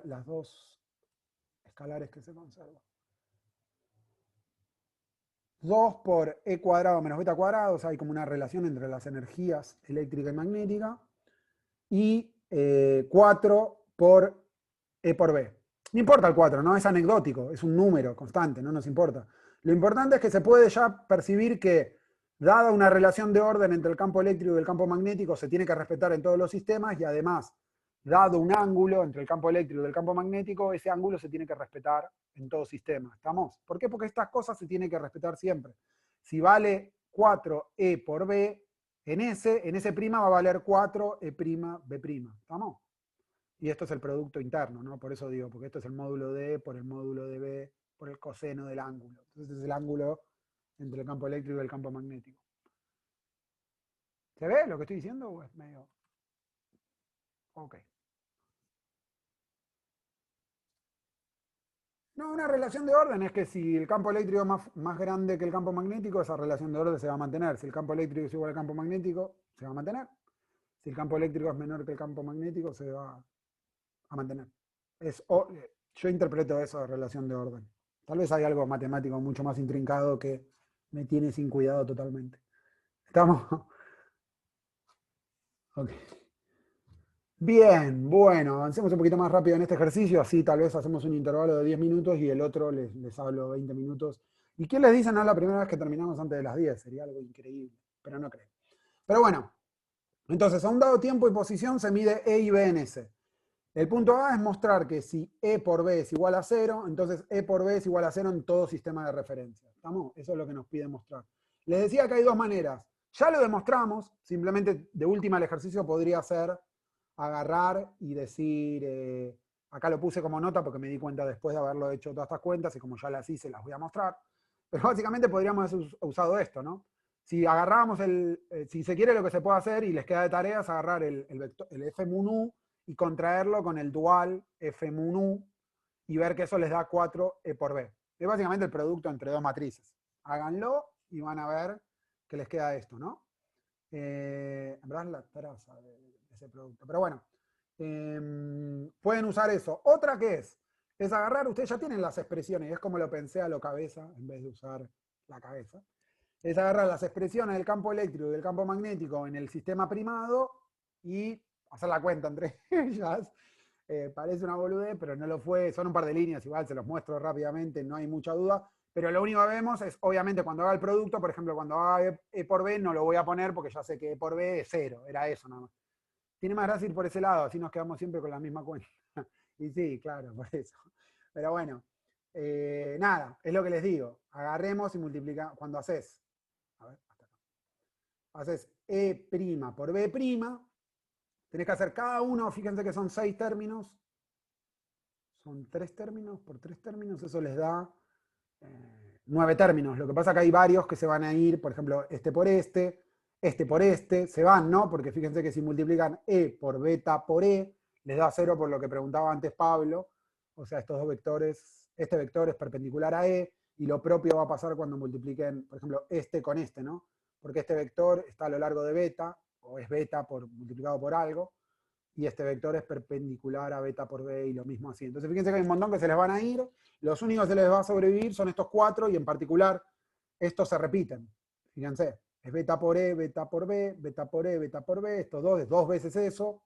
Las dos escalares que se conservan. 2 por E cuadrado menos beta cuadrado, o sea, hay como una relación entre las energías eléctrica y magnética. Y 4 por E por B. No importa el 4, ¿no? Es anecdótico, es un número constante, no nos importa. Lo importante es que se puede ya percibir que, dada una relación de orden entre el campo eléctrico y el campo magnético, se tiene que respetar en todos los sistemas y además, dado un ángulo entre el campo eléctrico y el campo magnético, ese ángulo se tiene que respetar en todo sistema. ¿Estamos? ¿Por qué? Porque estas cosas se tienen que respetar siempre. Si vale 4E por B, en ese prima va a valer 4E prima B prima. ¿Estamos? Y esto es el producto interno, ¿no? Por eso digo, porque esto es el módulo de E por el módulo de B por el coseno del ángulo. Entonces es el ángulo entre el campo eléctrico y el campo magnético. ¿Se ve lo que estoy diciendo o es medio...? Ok. No, una relación de orden es que si el campo eléctrico es más grande que el campo magnético, esa relación de orden se va a mantener. Si el campo eléctrico es igual al campo magnético, se va a mantener. Si el campo eléctrico es menor que el campo magnético, se va a mantener. Yo interpreto eso de relación de orden. Tal vez hay algo matemático mucho más intrincado que me tiene sin cuidado totalmente. ¿Estamos? Ok. Bien, bueno, avancemos un poquito más rápido en este ejercicio, así tal vez hacemos un intervalo de 10 minutos y el otro les hablo 20 minutos. ¿Y qué les dicen? No es la primera vez que terminamos antes de las 10, sería algo increíble, pero no creo. Pero bueno, entonces a un dado tiempo y posición se mide E y B en S. El punto A es mostrar que si E por B es igual a 0, entonces E por B es igual a 0 en todo sistema de referencia. ¿Estamos? Eso es lo que nos pide mostrar. Les decía que hay dos maneras. Ya lo demostramos, simplemente de última el ejercicio podría ser agarrar y decir, acá lo puse como nota porque me di cuenta después de haberlo hecho todas estas cuentas y como ya las hice las voy a mostrar. Pero básicamente podríamos haber usado esto, ¿no? Si agarramos si se quiere lo que se puede hacer y les queda de tareas, agarrar el F mu nu y contraerlo con el dual F mu nu y ver que eso les da 4E por B. Es básicamente el producto entre dos matrices. Háganlo y van a ver que les queda esto, ¿no? En verdad es la traza de ese producto. Pero bueno, pueden usar eso. Otra que es agarrar, ustedes ya tienen las expresiones, es como lo pensé a lo cabeza en vez de usar la cabeza. Es agarrar las expresiones del campo eléctrico y del campo magnético en el sistema primado y hacer la cuenta entre ellas. Parece una boludez, pero no lo fue. Son un par de líneas, igual se los muestro rápidamente, no hay mucha duda. Pero lo único que vemos es, obviamente, cuando haga el producto, por ejemplo, cuando haga E por B, no lo voy a poner porque ya sé que E por B es 0. Era eso nada más. Tiene más gracia ir por ese lado, así nos quedamos siempre con la misma cuenta. Y sí, claro, por eso. Pero bueno, nada, es lo que les digo. Agarremos y multiplicamos. Cuando haces, a ver, hasta acá. Haces E' por B', tenés que hacer cada uno, fíjense que son 6 términos. Son 3 términos por 3 términos, eso les da 9 términos. Lo que pasa es que hay varios que se van a ir, por ejemplo, este por este, se van, ¿no? Porque fíjense que si multiplican E por beta por E, les da 0 por lo que preguntaba antes Pablo. O sea, estos dos vectores, este vector es perpendicular a E, y lo propio va a pasar cuando multipliquen, por ejemplo, este con este, ¿no? Porque este vector está a lo largo de beta, o es beta multiplicado por algo, y este vector es perpendicular a beta por b y lo mismo así. Entonces fíjense que hay un montón que se les van a ir, los únicos que se les va a sobrevivir son estos 4 y en particular estos se repiten. Fíjense, es beta por e, beta por b, beta por e, beta por b, estos dos es 2 veces eso,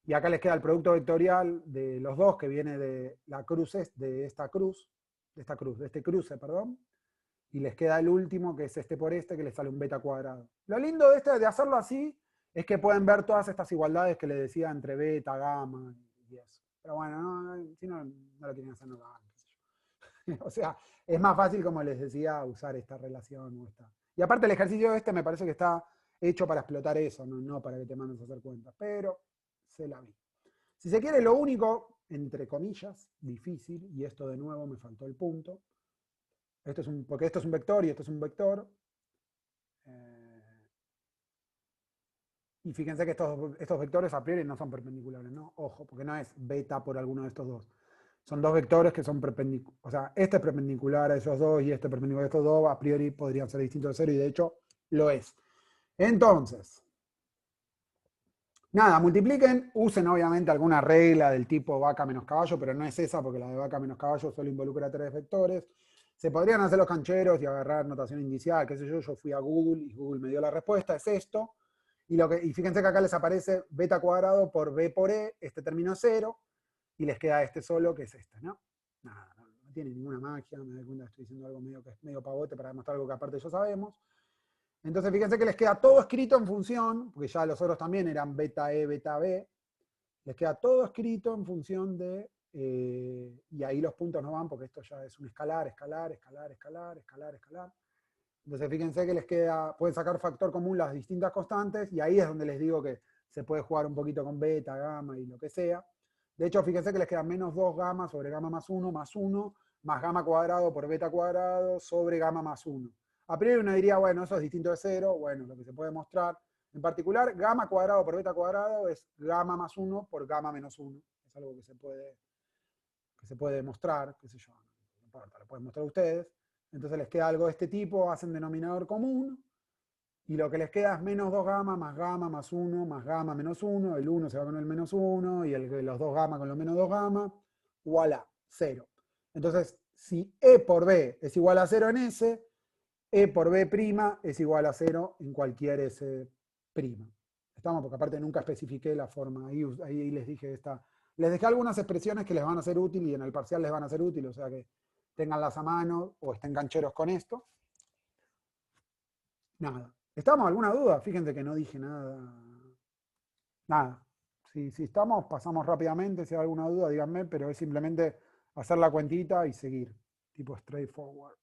y acá les queda el producto vectorial de los dos que viene de la cruz, de este cruce, perdón, y les queda el último que es este por este que les sale un beta cuadrado. Lo lindo de hacerlo así es que pueden ver todas estas igualdades que les decía entre beta, gamma y eso. Pero bueno, si no lo quieren hacer, no lo hagan. O sea, es más fácil, como les decía, usar esta relación o esta. Y aparte el ejercicio me parece que está hecho para explotar eso, no para que te mandes a hacer cuentas. Pero se la vi. Si se quiere, lo único, entre comillas, difícil, y esto de nuevo me faltó el punto, porque esto es un vector y esto es un vector. Y fíjense que estos vectores a priori no son perpendiculares, ¿no? Ojo, porque no es beta por alguno de estos dos. Son dos vectores que son perpendiculares. O sea, este es perpendicular a esos dos y este es perpendicular a estos dos. A priori podrían ser distintos de cero y de hecho lo es. Entonces, nada, multipliquen, usen obviamente alguna regla del tipo vaca menos caballo, pero no es esa porque la de vaca menos caballo solo involucra 3 vectores. Se podrían hacer los cancheros y agarrar notación indicial, qué sé yo fui a Google y Google me dio la respuesta, es esto. Y fíjense que acá les aparece beta cuadrado por b por e, este término es 0, y les queda este solo, que es este, ¿no? Nada, no tiene ninguna magia, me doy cuenta que estoy diciendo algo que es medio pavote para demostrar algo que aparte ya sabemos. Entonces fíjense que les queda todo escrito en función, porque ya los otros también eran beta e, beta b, les queda todo escrito en función de, y ahí los puntos no van porque esto ya es un escalar, escalar, escalar, escalar, escalar, escalar. Entonces fíjense que les queda, pueden sacar factor común las distintas constantes y ahí es donde les digo que se puede jugar un poquito con beta, gamma y lo que sea. De hecho, fíjense que les queda menos 2 gamma sobre gamma más 1 más gamma cuadrado por beta cuadrado sobre gamma más 1. A priori uno diría, bueno, eso es distinto de 0. Bueno, lo que se puede mostrar, en particular, gamma cuadrado por beta cuadrado es gamma más 1 por gamma menos 1. Es algo que se puede demostrar, qué sé yo, no importa, lo pueden mostrar ustedes. Entonces les queda algo de este tipo, hacen denominador común, y lo que les queda es menos 2 gamma más 1 más gamma menos 1, el 1 se va con el menos 1, y los 2 gamma con los menos 2 gamma, voilà, 0. Entonces, si E por B es igual a 0 en S, E por B' es igual a 0 en cualquier S'. ¿Estamos? Porque aparte nunca especifiqué la forma, ahí les dije esta. Les dejé algunas expresiones que les van a ser útiles y en el parcial les van a ser útiles, o sea que tenganlas a mano o estén cancheros con esto. Nada. ¿Estamos? ¿Alguna duda? Fíjense que no dije nada. Nada. Si estamos, pasamos rápidamente. Si hay alguna duda, díganme, pero es simplemente hacer la cuentita y seguir. Tipo straightforward.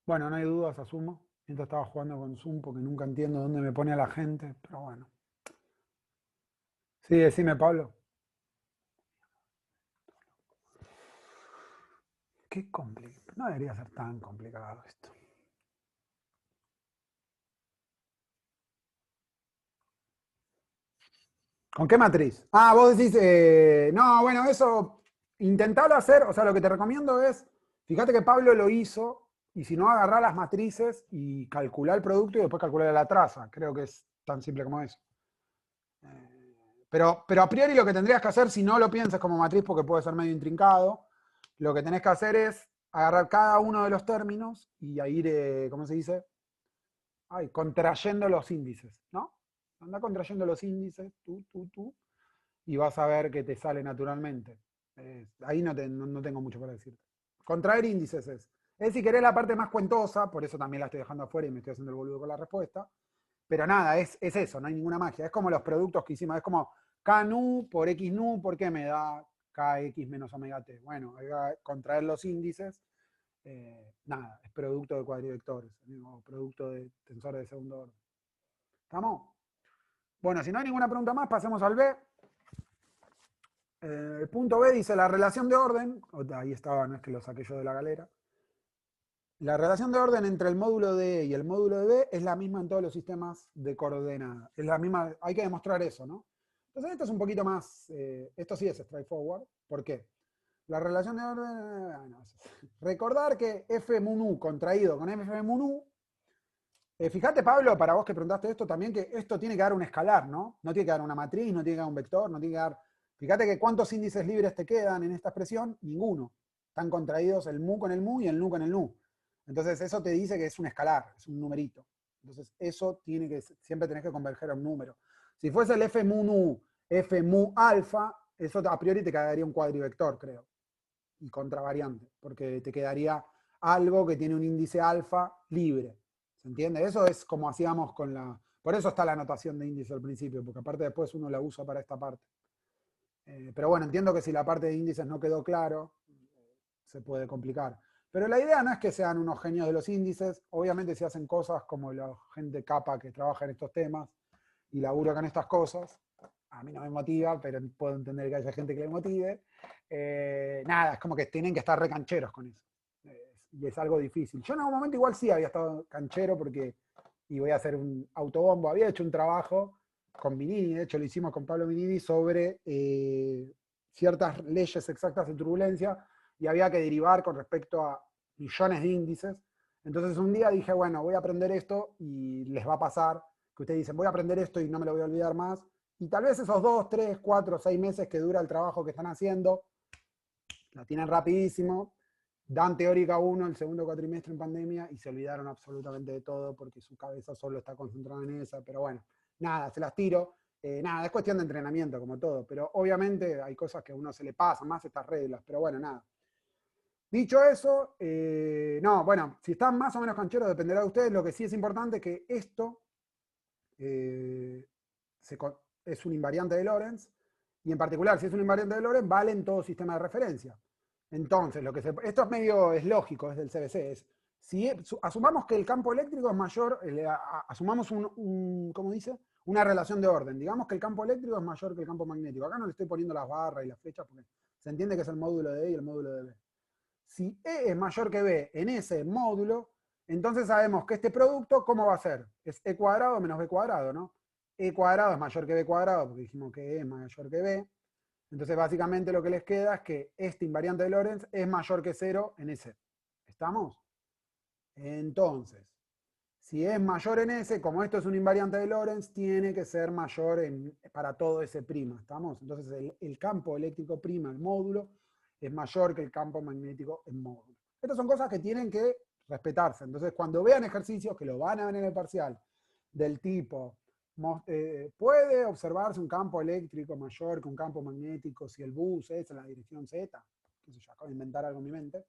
Bueno, no hay dudas, asumo. Mientras estaba jugando con Zoom porque nunca entiendo dónde me pone a la gente, pero bueno. Sí, decime, Pablo. Qué complicado. No debería ser tan complicado esto. ¿Con qué matriz? Ah, vos decís, no, bueno, eso, intentalo hacer, o sea, lo que te recomiendo es, fíjate que Pablo lo hizo, y si no, agarrá las matrices y calculá el producto y después calculá la traza. Creo que es tan simple como eso. Pero a priori lo que tendrías que hacer, si no lo piensas como matriz porque puede ser medio intrincado, lo que tenés que hacer es agarrar cada uno de los términos y a ir, ¿cómo se dice? Contrayendo los índices, ¿no? Anda contrayendo los índices, y vas a ver que te sale naturalmente. Ahí no tengo mucho para decirte. Contraer índices es si querés la parte más cuentosa, por eso también la estoy dejando afuera y me estoy haciendo el boludo con la respuesta. Pero nada, es eso, no hay ninguna magia. Es como los productos que hicimos, es como K nu por X nu, ¿por qué me da KX menos omega t? Bueno, hay que contraer los índices. Nada, es producto de cuadrivectores, o producto de tensores de segundo orden. ¿Estamos? Bueno, si no hay ninguna pregunta más, pasemos al B. El punto B dice la relación de orden, ahí estaba, no es que lo saqué yo de la galera. La relación de orden entre el módulo de E y el módulo de B es la misma en todos los sistemas de coordenadas. Es la misma, hay que demostrar eso, ¿no? Entonces esto es un poquito más, esto sí es straightforward. ¿Por qué? La relación de orden, no, recordar que F mun U contraído con F mun U, fíjate, Pablo, para vos que preguntaste esto también, que esto tiene que dar un escalar, ¿no? No tiene que dar una matriz, no tiene que dar un vector, no tiene que dar... Fíjate que cuántos índices libres te quedan en esta expresión, ninguno. Están contraídos el mu con el mu y el nu con el nu. Entonces eso te dice que es un escalar, es un numerito. Entonces eso tiene que, siempre tenés que converger a un número. Si fuese el F mu nu, F mu alfa, eso a priori te quedaría un cuadrivector, creo. Y contravariante, porque te quedaría algo que tiene un índice alfa libre. ¿Se entiende? Eso es como hacíamos con la... Por eso está la notación de índice al principio, porque aparte después uno la usa para esta parte. Pero bueno, entiendo que si la parte de índices no quedó claro, se puede complicar. Pero la idea no es que sean unos genios de los índices. Obviamente si hacen cosas como la gente capa que trabaja en estos temas y labura con estas cosas, a mí no me motiva, pero puedo entender que haya gente que le motive. Nada, es como que tienen que estar recancheros con eso. Y es algo difícil. Yo en algún momento igual sí había estado canchero porque, y voy a hacer un autobombo, había hecho un trabajo con Minini, de hecho lo hicimos con Pablo Minini, sobre ciertas leyes exactas de turbulencia, y había que derivar con respecto a millones de índices. Entonces un día dije, bueno, voy a aprender esto y les va a pasar que ustedes dicen, voy a aprender esto y no me lo voy a olvidar más. Y tal vez esos 2, 3, 4, 6 meses que dura el trabajo que están haciendo, la tienen rapidísimo, dan teórica 1 el segundo cuatrimestre en pandemia y se olvidaron absolutamente de todo porque su cabeza solo está concentrada en esa. Pero bueno, nada, se las tiro. Nada, es cuestión de entrenamiento como todo, pero obviamente hay cosas que a uno se le pasan, más estas reglas, pero bueno, nada. Dicho eso, no, bueno, si están más o menos cancheros dependerá de ustedes. Lo que sí es importante es que esto es un invariante de Lorentz, y en particular, si es un invariante de Lorentz, vale en todo sistema de referencia. Entonces, esto es medio, es lógico, es del CBC, si asumamos que el campo eléctrico es mayor, asumamos ¿cómo dice? Una relación de orden. Digamos que el campo eléctrico es mayor que el campo magnético. Acá no le estoy poniendo las barras y las flechas porque se entiende que es el módulo de E y el módulo de B. Si E es mayor que B en ese módulo, entonces sabemos que este producto, ¿cómo va a ser? Es E cuadrado menos B cuadrado, ¿no? E cuadrado es mayor que B cuadrado, porque dijimos que E es mayor que B. Entonces, básicamente lo que les queda es que este invariante de Lorentz es mayor que 0 en ese. ¿Estamos? Entonces, si es mayor en ese, como esto es un invariante de Lorentz, tiene que ser mayor para todo ese prima. ¿Estamos? Entonces, el campo eléctrico prima, el módulo, es mayor que el campo magnético en módulo. Estas son cosas que tienen que respetarse. Entonces, cuando vean ejercicios, que lo van a ver en el parcial, del tipo, puede observarse un campo eléctrico mayor que un campo magnético si el bus es en la dirección Z, qué sé yo, acabo de inventar algo en mi mente.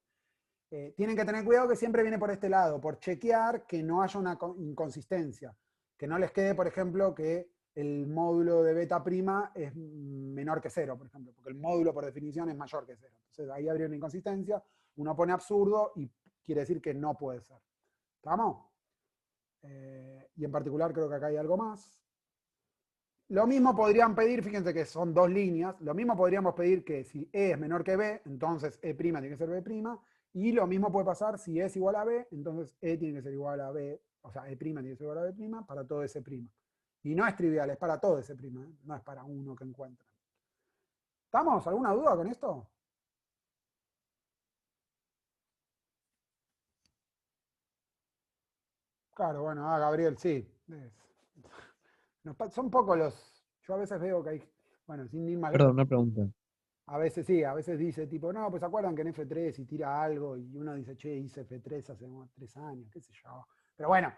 Tienen que tener cuidado que siempre viene por este lado, por chequear que no haya una inconsistencia, que no les quede, por ejemplo, que el módulo de beta prima es menor que 0, por ejemplo, porque el módulo por definición es mayor que 0. Entonces ahí habría una inconsistencia, uno pone absurdo y quiere decir que no puede ser. ¿Estamos? Y en particular creo que acá hay algo más. Lo mismo podrían pedir, fíjense que son dos líneas, lo mismo podríamos pedir que si E es menor que B, entonces E' tiene que ser B', y lo mismo puede pasar si E es igual a B, entonces E tiene que ser igual a B, o sea, E' tiene que ser igual a B' para todo ese prima. Y no es trivial, es para todo ese prima, ¿eh? No es para uno que encuentran. ¿Estamos? ¿Alguna duda con esto? Claro, bueno, Gabriel, sí. Son pocos los... Yo a veces veo que hay... Bueno, sin ir más Perdón, lejos. una pregunta. A veces sí, a veces dice tipo, no, pues se acuerdan que en F3 y tira algo y uno dice, che, hice F3 hace 3 años, qué sé yo. Pero bueno,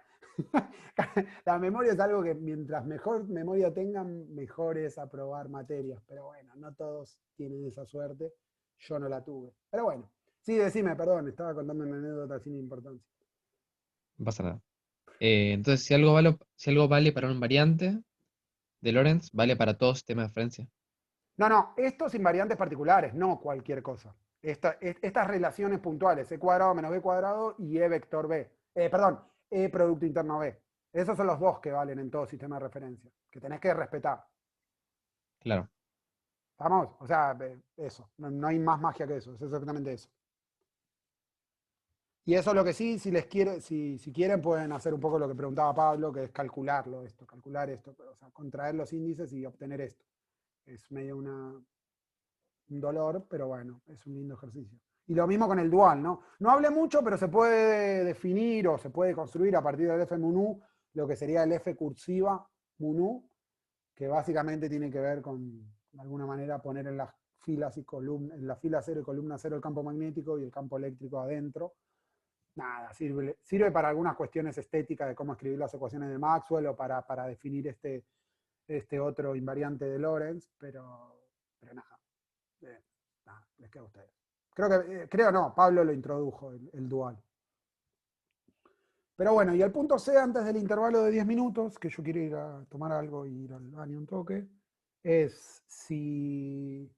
la memoria es algo que mientras mejor memoria tengan, mejor es aprobar materias. Pero bueno, no todos tienen esa suerte. Yo no la tuve. Pero bueno, sí, decime, perdón, estaba contando una anécdota sin importancia. No pasa nada. Entonces, si algo vale para un variante de Lorentz, vale para todo sistema de referencia. No, no, estos invariantes particulares, no cualquier cosa. Estas relaciones puntuales, E cuadrado menos B cuadrado y E vector B. Perdón, E producto interno B. Esos son los dos que valen en todo sistema de referencia, que tenés que respetar. Claro. ¿Estamos? O sea, eso. No hay más magia que eso. Es exactamente eso. Y eso es lo que sí, si quieren, pueden hacer un poco lo que preguntaba Pablo, que es calcular esto, o sea, contraer los índices y obtener esto. es medio un dolor, pero bueno, es un lindo ejercicio. Y lo mismo con el dual, ¿no? No hablé mucho, pero se puede definir o se puede construir a partir del F Munu lo que sería el F cursiva Munu, que básicamente tiene que ver con, de alguna manera, poner en las filas y columnas, en la fila 0 y columna 0 el campo magnético y el campo eléctrico adentro. Nada, sirve para algunas cuestiones estéticas de cómo escribir las ecuaciones de Maxwell o para definir este otro invariante de Lorentz, pero nada, nada, les queda a ustedes. Creo no, Pablo lo introdujo, el dual. Pero bueno, y el punto C antes del intervalo de 10 minutos, que yo quiero ir a tomar algo y ir al baño un toque, es si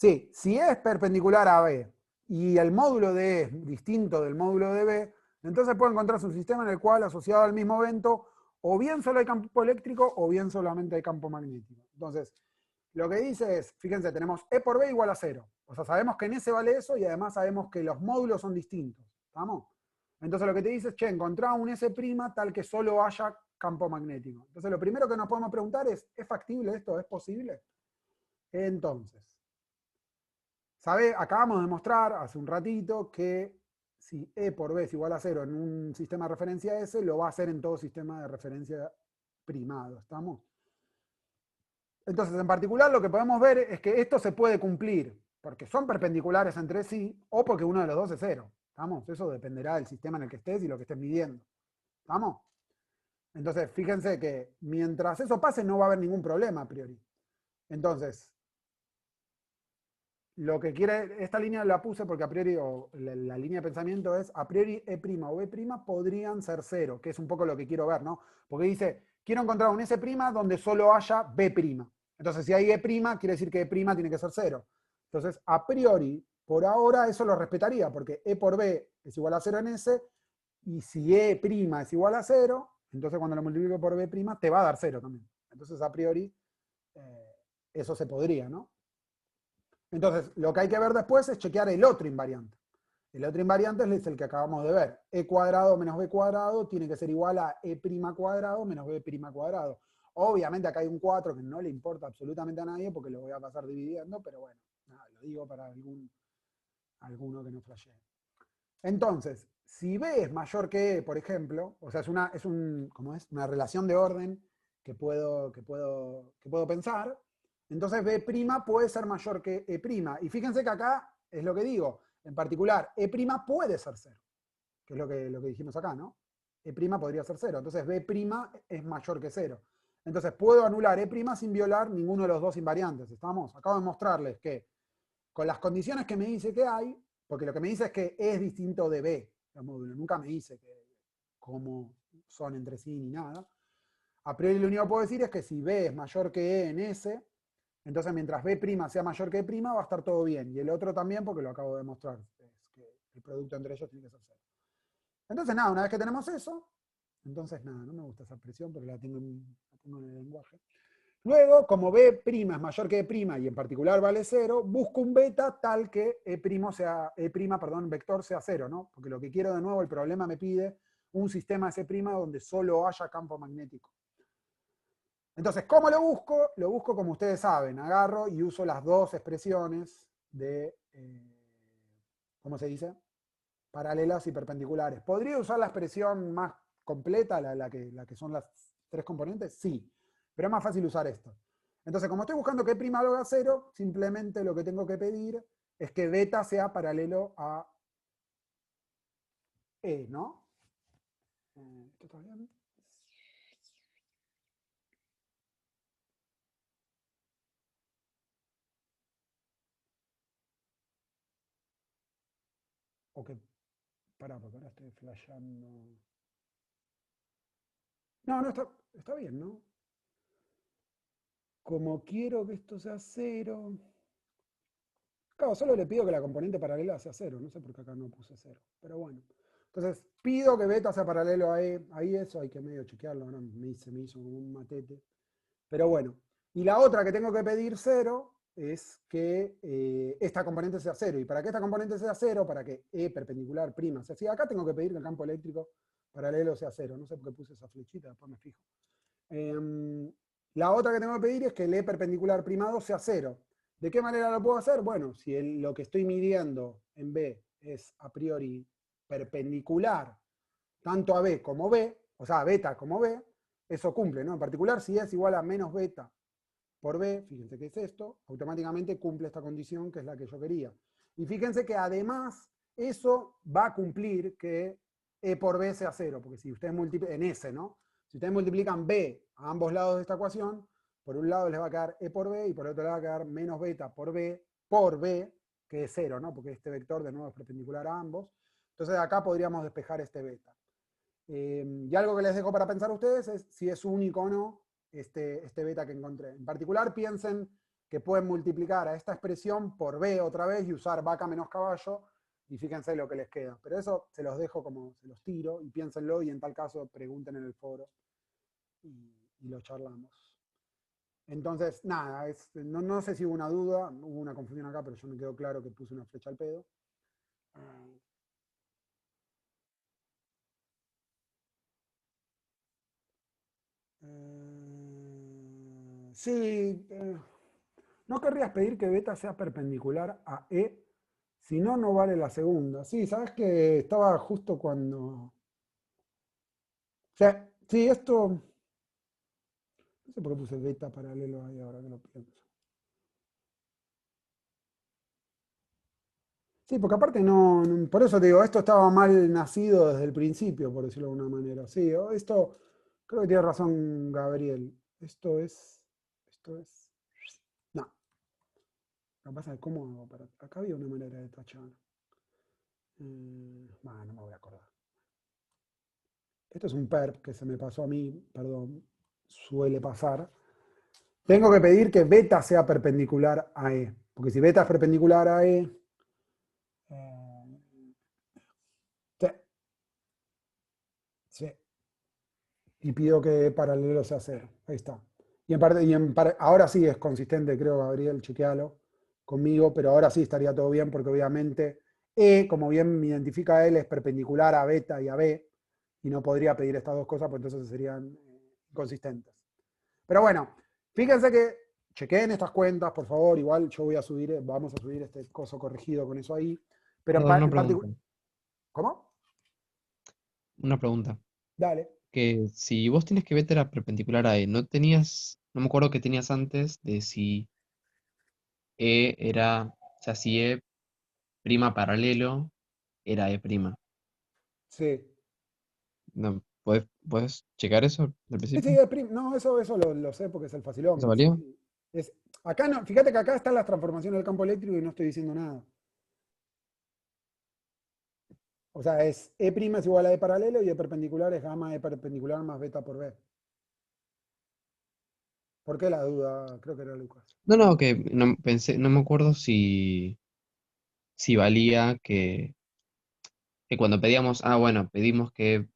es perpendicular a B y el módulo de E es distinto del módulo de B, entonces puede encontrarse un sistema en el cual, asociado al mismo evento, o bien solo hay campo eléctrico o bien solamente hay campo magnético. Entonces, lo que dice es, fíjense, tenemos E por B igual a 0. O sea, sabemos que en ese vale eso y además sabemos que los módulos son distintos. ¿Estamos? Entonces lo que te dice es, che, encontrá un S' tal que solo haya campo magnético. Entonces lo primero que nos podemos preguntar es factible esto? ¿Es posible? Entonces, acabamos de mostrar hace un ratito que si E por B es igual a 0 en un sistema de referencia S, lo va a hacer en todo sistema de referencia primado. ¿Estamos? Entonces, en particular, lo que podemos ver es que esto se puede cumplir porque son perpendiculares entre sí o porque uno de los dos es 0. ¿Estamos? Eso dependerá del sistema en el que estés y lo que estés midiendo. ¿Estamos? Entonces, fíjense que mientras eso pase no va a haber ningún problema a priori. Entonces, lo que quiere, esta línea la puse porque a priori, o la línea de pensamiento es, a priori E' o B' podrían ser 0, que es un poco lo que quiero ver, ¿no? Porque dice, quiero encontrar un S' donde solo haya B'. Entonces, si hay E', quiere decir que E' tiene que ser 0. Entonces, a priori, por ahora, eso lo respetaría, porque E por B es igual a 0 en S, y si E' es igual a 0, entonces cuando lo multiplico por B' te va a dar 0 también. Entonces, a priori, eso se podría, ¿no? Entonces, lo que hay que ver después es chequear el otro invariante. El otro invariante es el que acabamos de ver. E cuadrado menos B cuadrado tiene que ser igual a E' cuadrado menos B' cuadrado. Obviamente acá hay un 4 que no le importa absolutamente a nadie porque lo voy a pasar dividiendo, pero bueno, nada, lo digo para alguno que no flashee. Entonces, si B es mayor que E, por ejemplo, o sea, una relación de orden que puedo pensar, entonces B' puede ser mayor que E'. Y fíjense que acá es lo que digo, en particular, E' puede ser 0, que es lo que dijimos acá, ¿no? E' podría ser 0, entonces B' es mayor que 0. Entonces puedo anular E' sin violar ninguno de los dos invariantes, ¿estamos? Acabo de mostrarles que con las condiciones que me dice que hay, porque lo que me dice es que E es distinto de B, los módulos, nunca me dice cómo son entre sí ni nada. A priori lo único que puedo decir es que si B es mayor que E en S, entonces mientras B' sea mayor que E' va a estar todo bien. Y el otro también, porque lo acabo de demostrar, es que el producto entre ellos tiene que ser 0. Entonces nada, una vez que tenemos eso, entonces nada, no me gusta esa expresión porque la tengo en el lenguaje. Luego, como B' es mayor que E' y en particular vale 0, busco un beta tal que vector sea 0, ¿no? Porque lo que quiero de nuevo, el problema me pide un sistema S' donde solo haya campo magnético. Entonces, ¿cómo lo busco? Lo busco como ustedes saben, agarro y uso las dos expresiones de, ¿cómo se dice? Paralelas y perpendiculares. ¿Podría usar la expresión más completa, la que son las tres componentes? Sí, pero es más fácil usar esto. Entonces, como estoy buscando que E' valga 0, simplemente lo que tengo que pedir es que beta sea paralelo a E, ¿no? ¿Esto está bien? Ok, pará, porque ahora estoy flasheando. No, está bien, ¿no? Como quiero que esto sea 0. Claro, solo le pido que la componente paralela sea 0. No sé por qué acá no puse 0. Pero bueno. Entonces, pido que beta sea paralelo a E. Ahí eso hay que medio chequearlo. Ahora me hizo un matete. Pero bueno. Y la otra que tengo que pedir 0 es que esta componente sea 0. Y para que esta componente sea 0, para que E perpendicular prima sea así, acá tengo que pedir que el campo eléctrico paralelo sea 0. No sé por qué puse esa flechita, después me fijo. La otra que tengo que pedir es que el E perpendicular primado sea 0. ¿De qué manera lo puedo hacer? Bueno, si lo que estoy midiendo en B es a priori perpendicular tanto a B como B, o sea, a beta como B, eso cumple, ¿no? En particular, si es igual a menos beta por B, fíjense que es esto, automáticamente cumple esta condición que es la que yo quería. Y fíjense que además eso va a cumplir que E por B sea 0, porque si ustedes multiplican, en S, ¿no? Si ustedes multiplican B a ambos lados de esta ecuación, por un lado les va a quedar E por B y por el otro les va a quedar menos beta por B, que es 0, ¿no? Porque este vector de nuevo es perpendicular a ambos. Entonces acá podríamos despejar este beta. Y algo que les dejo para pensar a ustedes es si es único o no este beta que encontré. En particular, piensen que pueden multiplicar a esta expresión por B otra vez y usar vaca menos caballo, y fíjense lo que les queda. Pero eso se los dejo como se los tiro, y piénsenlo, y en tal caso pregunten en el foro, y lo charlamos. Entonces, nada, no sé si hubo una duda, hubo una confusión acá, pero yo me quedó claro que puse una flecha al pedo. Sí, no querrías pedir que beta sea perpendicular a E, si no, no vale la segunda. Sí, sabes que estaba justo cuando... O sea, sí, esto... No sé por qué puse beta paralelo ahí ahora que lo pienso. Sí, porque aparte por eso te digo, esto estaba mal nacido desde el principio, por decirlo de alguna manera. Sí, esto, creo que tiene razón Gabriel. Esto es, no, lo que pasa es cómo hago para, acá había una manera de tachar. No me voy a acordar. Esto es un perp que se me pasó a mí, perdón, suele pasar. Tengo que pedir que beta sea perpendicular a E, porque si beta es perpendicular a E, sí, sí, y pido que paralelo sea 0. Ahí está. Ahora sí es consistente, creo, Gabriel, chequealo conmigo, pero ahora sí estaría todo bien, porque obviamente E, como bien me identifica él, es perpendicular a beta y a B, y no podría pedir estas dos cosas, pues entonces serían inconsistentes. Pero bueno, fíjense que chequeen estas cuentas, por favor. Igual yo voy a subir, vamos a subir este coso corregido con eso ahí. Pero Perdón, una en pregunta. particular. ¿Cómo? Una pregunta. Dale. Que si vos tienes que beta era perpendicular a E, no me acuerdo qué tenías antes de si E era, o sea, si E prima paralelo era E prima. Sí. No, ¿puedes checar eso del Sí, sí, principio? no, eso lo sé porque es el ¿Eso facilómetro. valió? Sí. Acá no, fíjate que acá están las transformaciones del campo eléctrico y no estoy diciendo nada. O sea, E' es igual a E paralelo y E perpendicular es gamma E perpendicular más beta por B. ¿Por qué la duda? Creo que era Lucas. No, que no pensé, no me acuerdo si valía que cuando pedíamos, bueno, pedimos que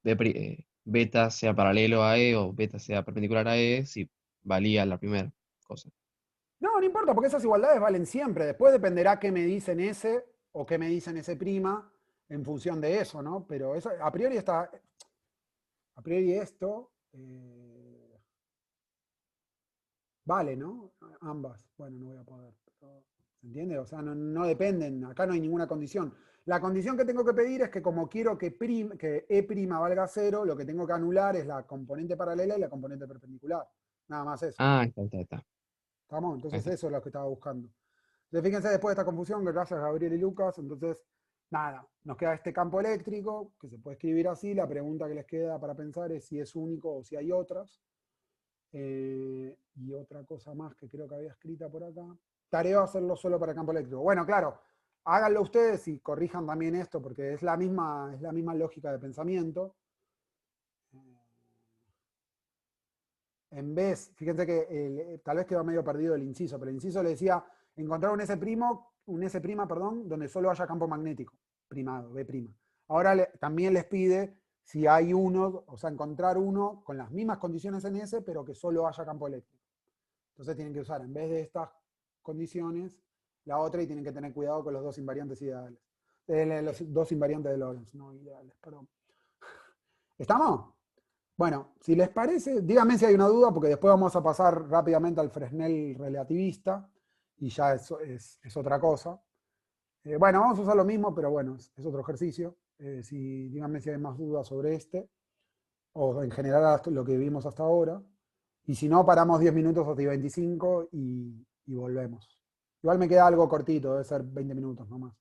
beta sea paralelo a E o beta sea perpendicular a E, si valía la primera cosa. No, no importa, porque esas igualdades valen siempre. Después dependerá qué me dicen S o qué me dicen S' en función de eso, ¿no? Pero eso, a priori esto vale, ¿no? Ambas. Bueno, no voy a poder. ¿Se entiende? O sea, no dependen, acá no hay ninguna condición. La condición que tengo que pedir es que como quiero que E' valga 0, lo que tengo que anular es la componente paralela y la componente perpendicular. Nada más eso. Ah, está. ¿Estamos? Ahí Entonces está. eso es lo que estaba buscando. Entonces fíjense después de esta confusión, que gracias a Gabriel y Lucas, entonces nada, nos queda este campo eléctrico, que se puede escribir así. La pregunta que les queda para pensar es si es único o si hay otras. Y otra cosa más que creo que había escrita por acá. Tarea hacerlo solo para el campo eléctrico. Bueno, claro, háganlo ustedes y corrijan también esto, porque es la misma lógica de pensamiento. En vez, fíjense que tal vez quedó medio perdido el inciso, pero el inciso le decía encontrar un S', perdón, donde solo haya campo magnético, primado, B'. Ahora también les pide si hay uno, o sea, encontrar uno con las mismas condiciones en S, pero que solo haya campo eléctrico. Entonces tienen que usar, en vez de estas condiciones, la otra, y tienen que tener cuidado con los dos invariantes ideales. Los dos invariantes de Lorentz, no ideales, perdón. ¿Estamos? Bueno, si les parece, díganme si hay una duda, porque después vamos a pasar rápidamente al Fresnel relativista y ya es otra cosa. Bueno, vamos a usar lo mismo, pero bueno, es otro ejercicio. Díganme si hay más dudas sobre este, o en general lo que vimos hasta ahora. Y si no, paramos 10 minutos hasta 25 y volvemos. Igual me queda algo cortito, debe ser 20 minutos nomás.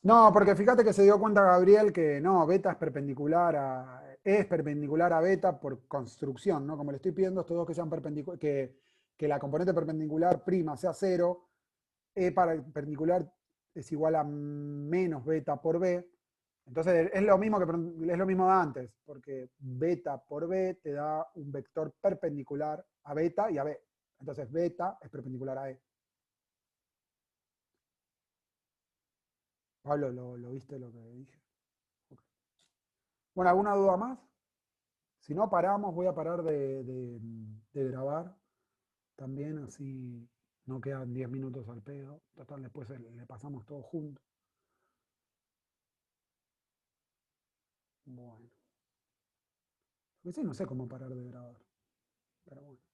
No, porque fíjate que se dio cuenta Gabriel que no, beta es perpendicular a beta por construcción, ¿no? Como le estoy pidiendo a estos dos que sean que la componente perpendicular prima sea cero, E perpendicular es igual a menos beta por B. Entonces es lo mismo es lo mismo de antes, porque beta por B te da un vector perpendicular a beta y a B. Entonces beta es perpendicular a E. Pablo, ¿lo viste lo que dije? Okay. Bueno, ¿alguna duda más? Si no paramos, voy a parar de grabar también, así no quedan 10 minutos al pedo. Total, después le pasamos todo junto. Bueno. A veces no sé cómo parar de grabar, pero bueno.